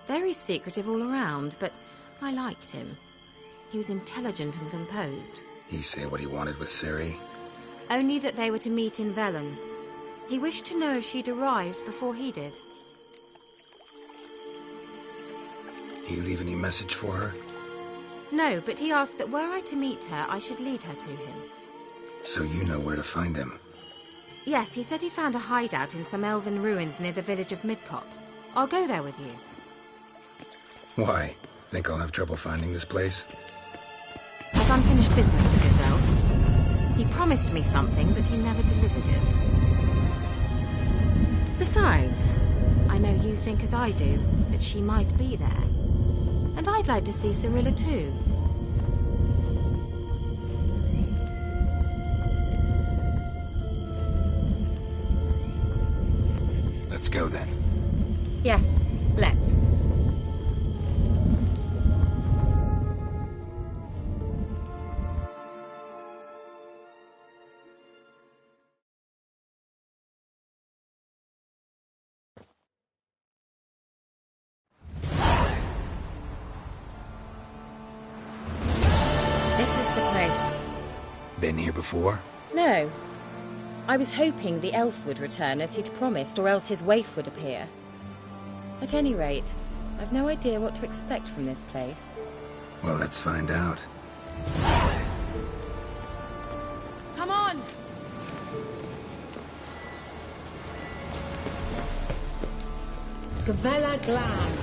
Very secretive all around, but I liked him. He was intelligent and composed. He say what he wanted with Ciri? Only that they were to meet in Velen. He wished to know if she'd arrived before he did. He leave any message for her? No, but he asked that were I to meet her, I should lead her to him. So you know where to find him? Yes, he said he found a hideout in some elven ruins near the village of Midcopse. I'll go there with you. Why? Think I'll have trouble finding this place? I've unfinished business with this elf. He promised me something, but he never delivered it. Besides, I know you think as I do, that she might be there. And I'd like to see Cirilla too. Let's go then. Yes, let's. This is the place. Been here before? No. I was hoping the elf would return as he'd promised, or else his waif would appear. At any rate, I've no idea what to expect from this place. Well, let's find out. Come on! Gavella Glan.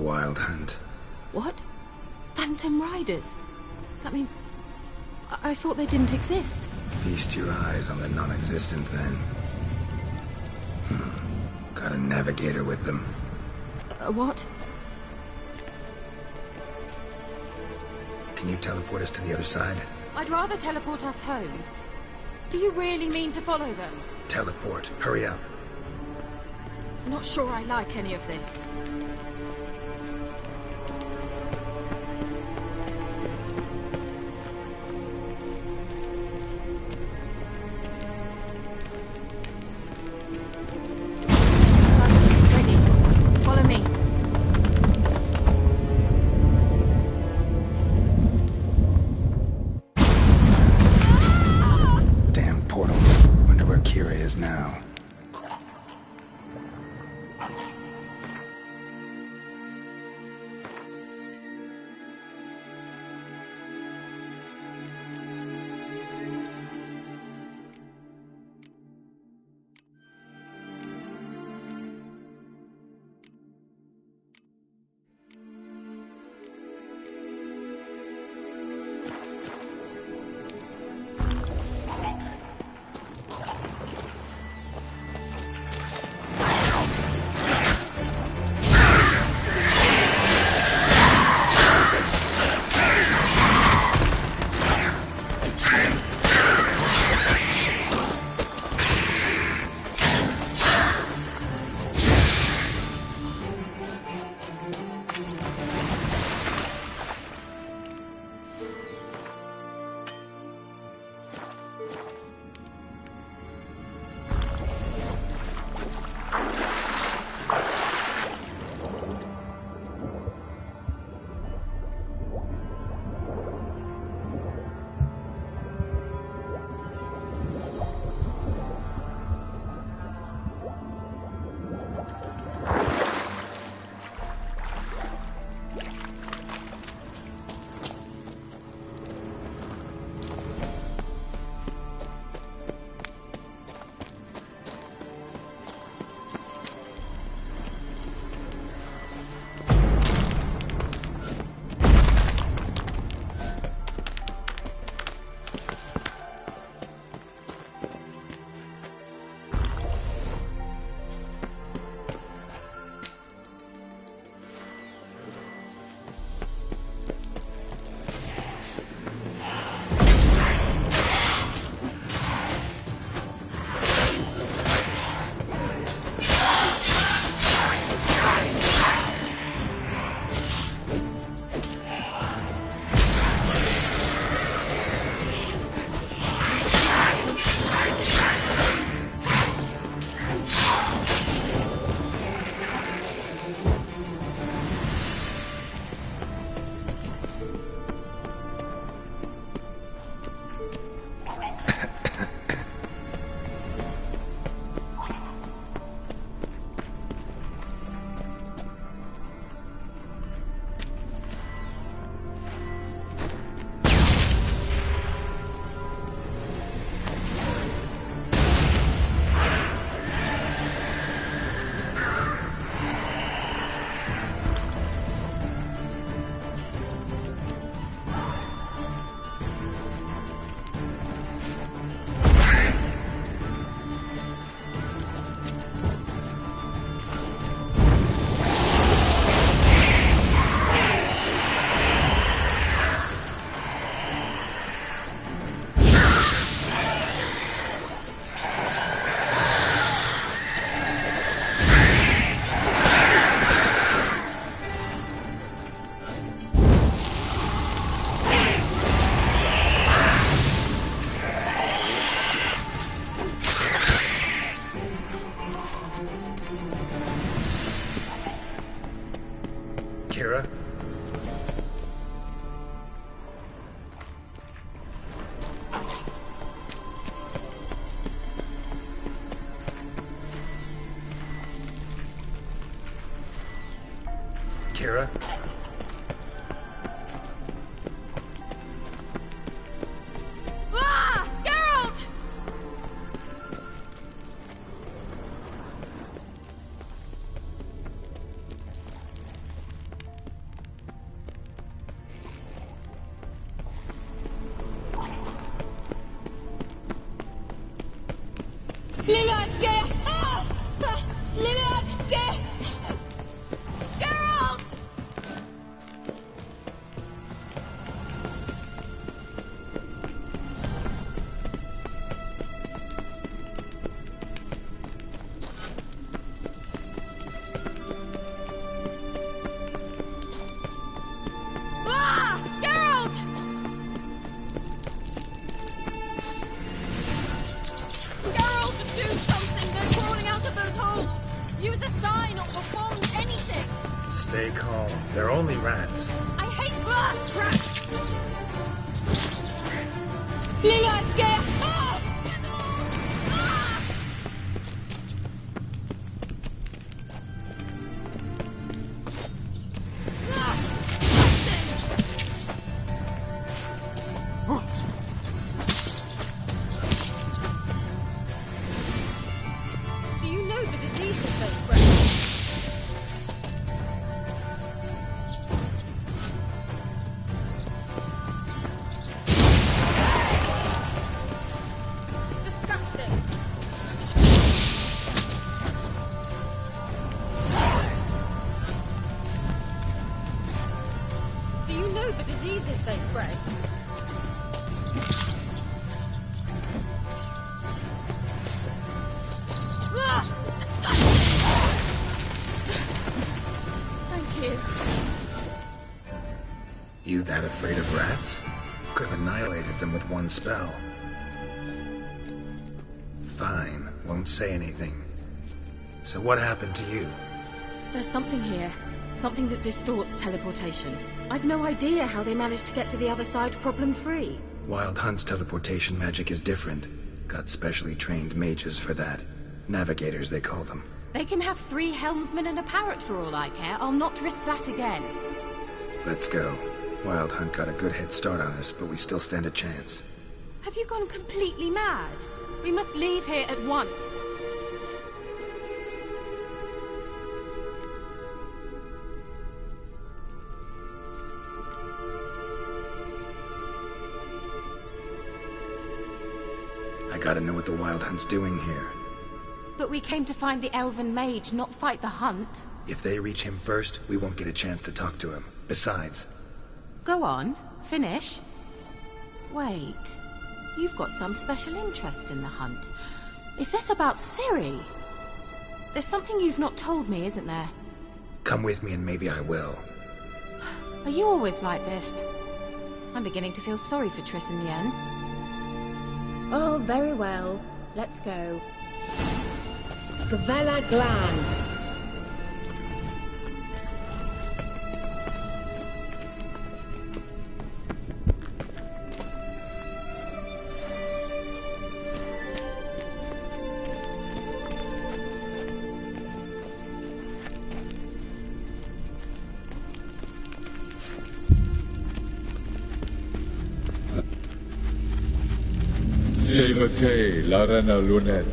Wild Hunt. What? Phantom Riders? That means... I thought they didn't exist. Feast your eyes on the non-existent, then. Got a navigator with them. What? Can you teleport us to the other side? I'd rather teleport us home. Do you really mean to follow them? Teleport. Hurry up. Not sure I like any of this. Ready. Follow me. Damn portals. Wonder where Kira is now. Kira? Kira? Ah! Geralt! Lilaske! Ah! Lilaske! Geralt! Ah! Geralt! Geralt, do something! They're crawling out of those holes! Use a sign or perform anything! Stay calm. They're only rats. I hate rats! Lilaske! Ah! Ah! Do you know the diseases they spread? Disgusting. Do you know the diseases they spread? Ah! Thank you. You that afraid of rats? Could have annihilated them with one spell. Fine, won't say anything. So what happened to you? There's something here. Something that distorts teleportation. I've no idea how they managed to get to the other side problem-free. Wild Hunt's teleportation magic is different. Got specially trained mages for that. Navigators, they call them. They can have 3 helmsmen and a parrot for all I care. I'll not risk that again. Let's go. Wild Hunt got a good head start on us, but we still stand a chance. Have you gone completely mad? We must leave here at once. I gotta know what the Wild Hunt's doing here. But we came to find the Elven Mage, not fight the hunt. If they reach him first, we won't get a chance to talk to him. Besides... Go on, finish. Wait, you've got some special interest in the hunt. Is this about Ciri? There's something you've not told me, isn't there? Come with me and maybe I will. Are you always like this? I'm beginning to feel sorry for Triss and Yen. Oh, very well. Let's go. Gavella Glan. Larena Lunet.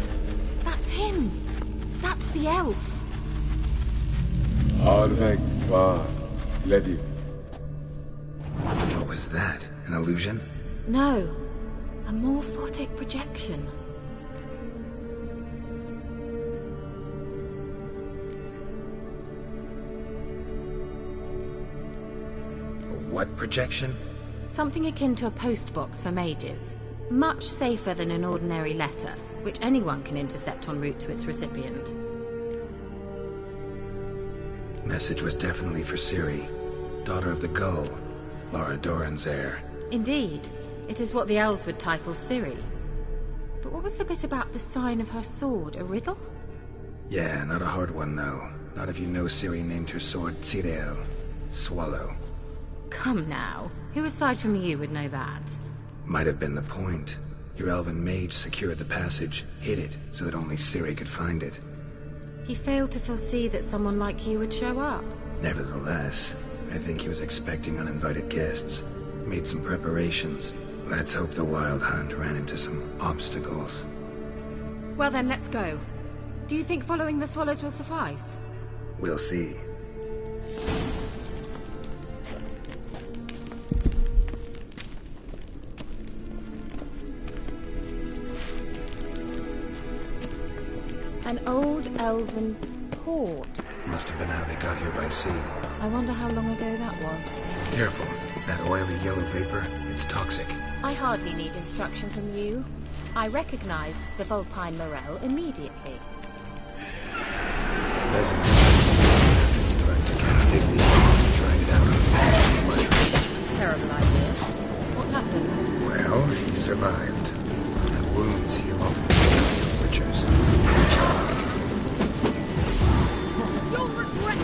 That's him. That's the elf. Arvek Va Ledi. What was that? An illusion? No. A morphotic projection. What projection? Something akin to a postbox for mages. Much safer than an ordinary letter, which anyone can intercept en route to its recipient. Message was definitely for Ciri, daughter of the Gull, Lara Doran's heir. Indeed. It is what the elves would title Ciri. But what was the bit about the sign of her sword? A riddle? Yeah, not a hard one, though. Not if you know Ciri named her sword Tirael, Swallow. Come now. Who aside from you would know that? Might have been the point. Your elven mage secured the passage, hid it, so that only Ciri could find it. He failed to foresee that someone like you would show up. Nevertheless, I think he was expecting uninvited guests. Made some preparations. Let's hope the Wild Hunt ran into some obstacles. Well then, let's go. Do you think following the swallows will suffice? We'll see. An old elven port. Must have been how they got here by sea. I wonder how long ago that was. Careful. That oily yellow vapor, it's toxic. I hardly need instruction from you. I recognized the Vulpine Morel immediately. As an after he learned to cast Igni, he tried it out. Mushroom. Terrible idea. What happened? Well, he survived. And wounds heal off the temperatures. You'll regret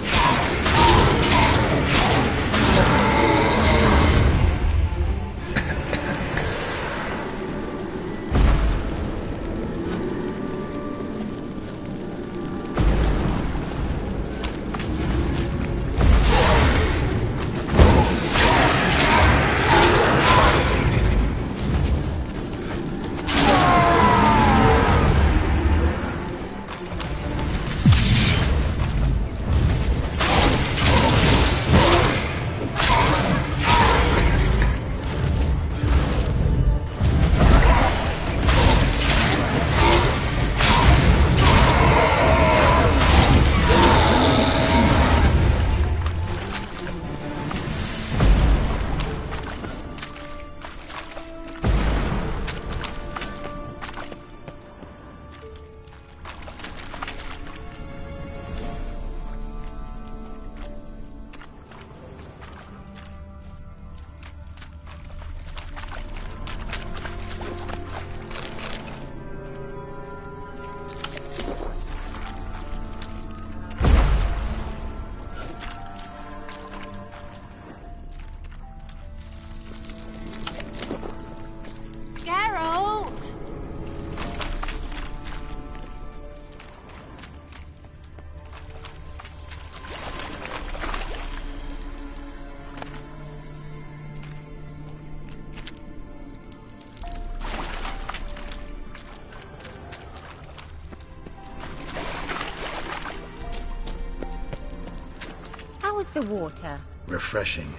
How was the water? Refreshing.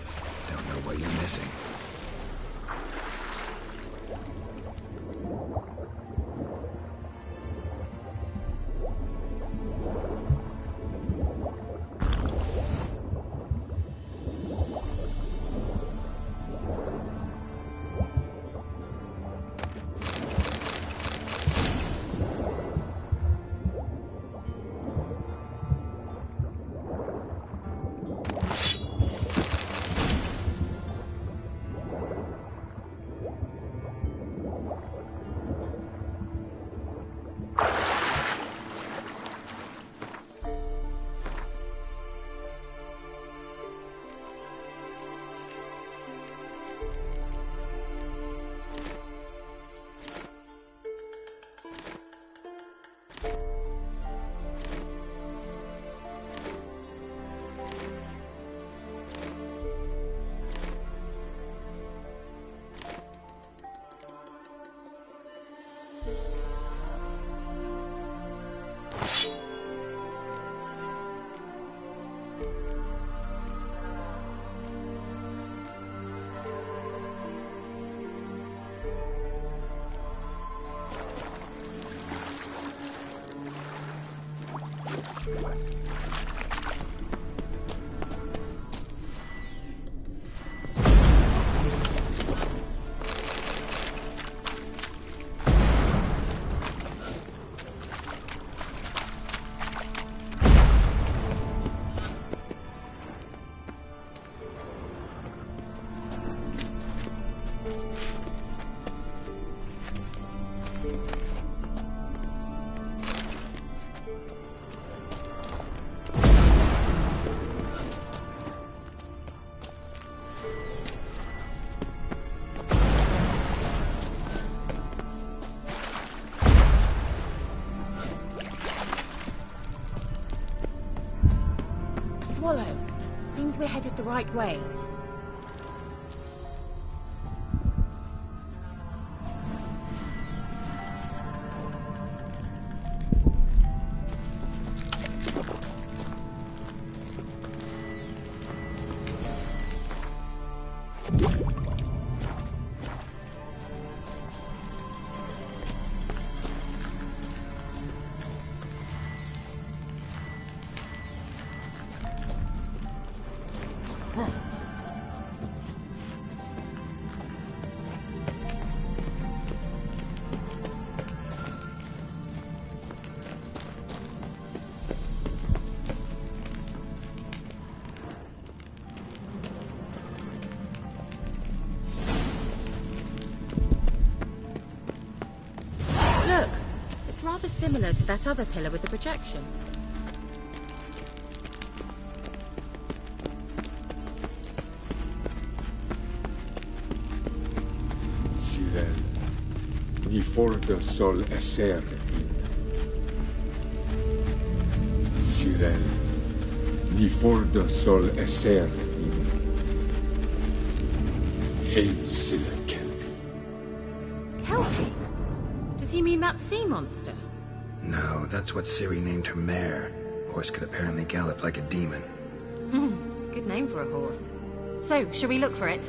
Don't know what you're missing. Swallow. Seems we're headed the right way. Look, it's rather similar to that other pillar with the projection. Sirel, ni forda sol esser in. Sirel, ni forda sol esser in. Ei sila kelpi. Kelpie? Does he mean that sea monster? No, that's what Ciri named her mare. Horse could apparently gallop like a demon. Good name for a horse. So, shall we look for it?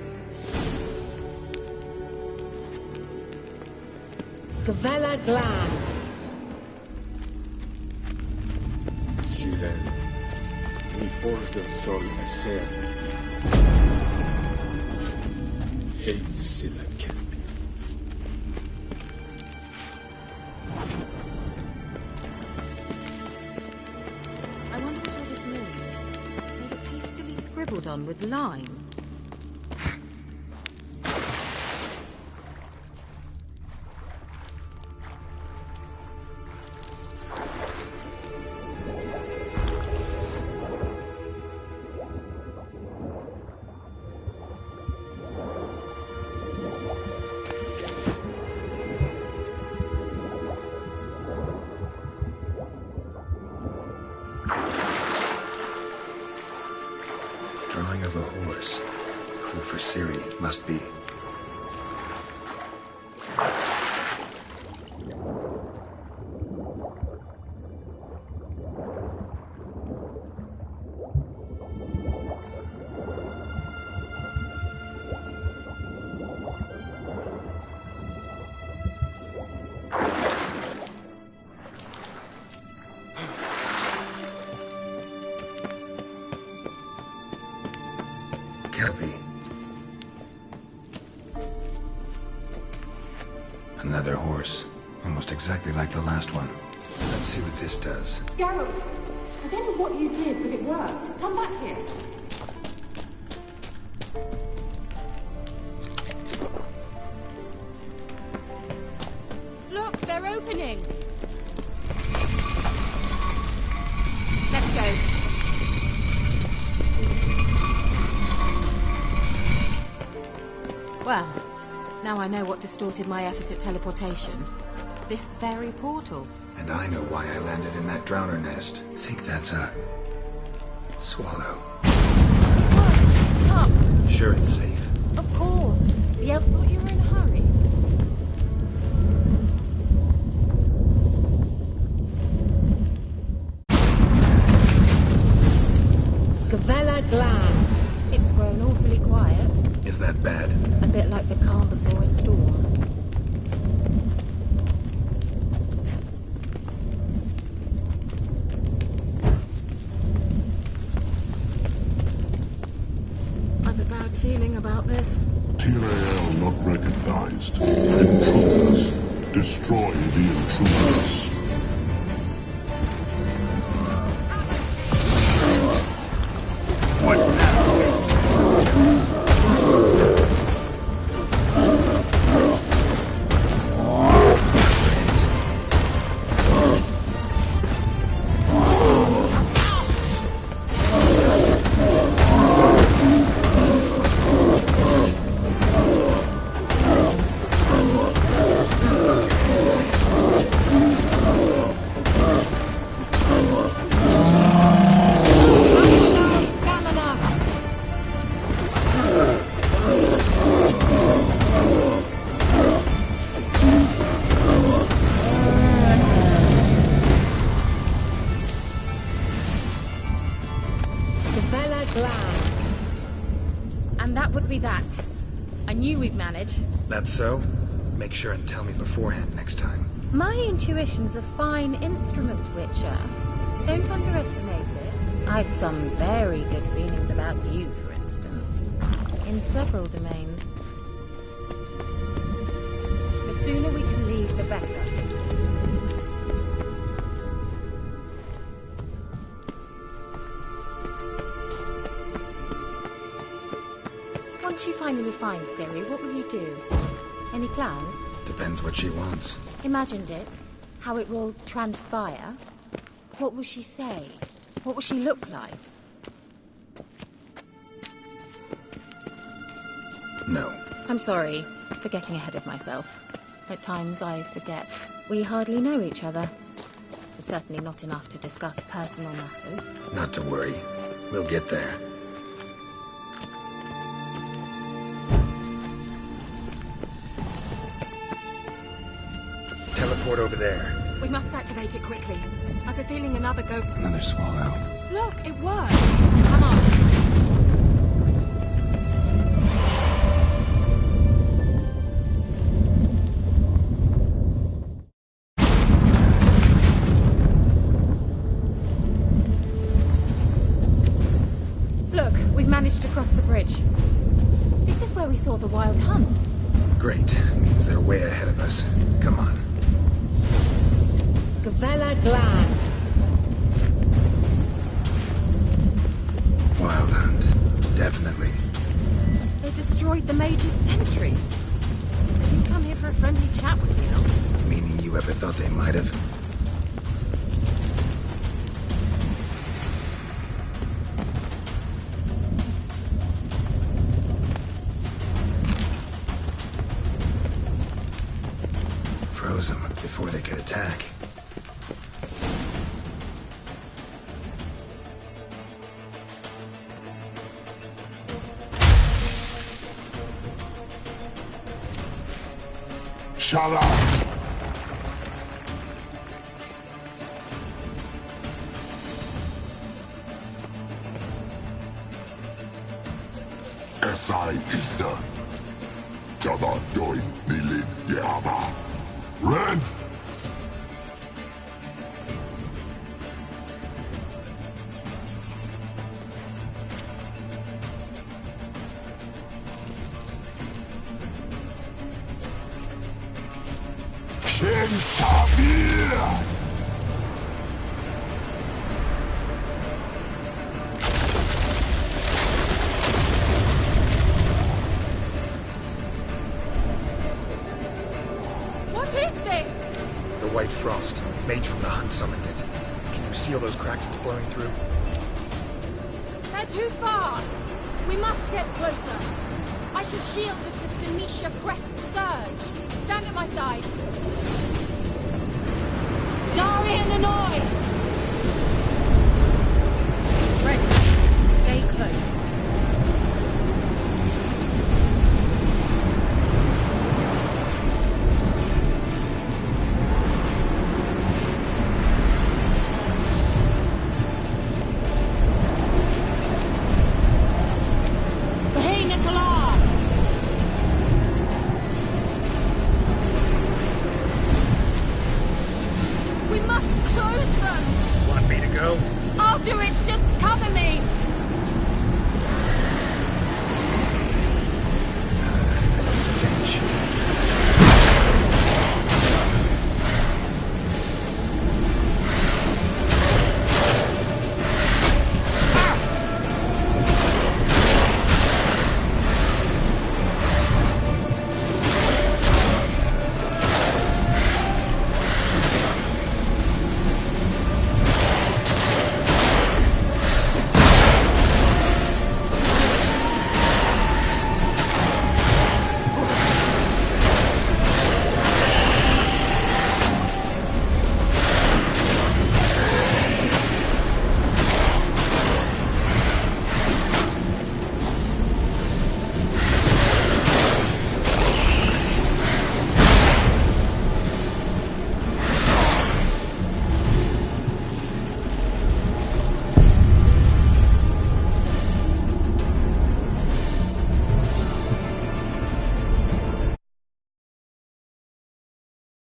Gavella Glan. Sirel, ni forda sol esser. Ei sila kelpi. I wonder what all this means. They look hastily scribbled on with lime. Drawing of a horse. Clue for Ciri, must be. Kelpie. Another horse. Almost exactly like the last one. Let's see what this does. Geralt, I don't know what you did, but it worked. Come back here. Look, they're opening! Let's go. Well, now I know what distorted my effort at teleportation. This very portal. And I know why I landed in that drowner nest. Think that's a... swallow. Come. Sure it's safe. Of course. The elf thought you were in a hurry. Gavella Glan. It's grown awfully quiet. Is that bad? A bit like the calm before a storm. I've a bad feeling about this. Tyrael not recognized. Intruders. Destroy the intruders. And that would be that. I knew we'd manage. That's so? Make sure and tell me beforehand next time. My intuition's a fine instrument, Witcher. Don't underestimate it. I've some very good feelings about you, for instance. substance in several domains. The sooner we can leave, the better. Once you finally find Ciri, what will you do? Any plans? Depends what she wants. Imagined it. How it will transpire. What will she say? What will she look like? No. I'm sorry for getting ahead of myself. At times I forget. We hardly know each other. Certainly not enough to discuss personal matters. Not to worry. We'll get there. Teleport over there. We must activate it quickly. I've a feeling another go... Another swallow. Look, it worked! Come on. Look, we've managed to cross the bridge. This is where we saw the wild hunt. Great. Means they're way ahead of us. Come on. Gavella Glan. Wild hunt. Definitely. They destroyed the Mage's sentries. They didn't come here for a friendly chat with you. Meaning you ever thought they might have? Froze them before they could attack. Shut up! Esai Isa. Jada Doin Nilin Yama. Ren! What is this? The White Frost. Mage from the hunt summoned it. Can you see all those cracks it's blowing through? They're too far. We must get closer. I shall shield us with Demetia Crest Surge. Stand at my side. Darian Annoy! Ready. Stay close.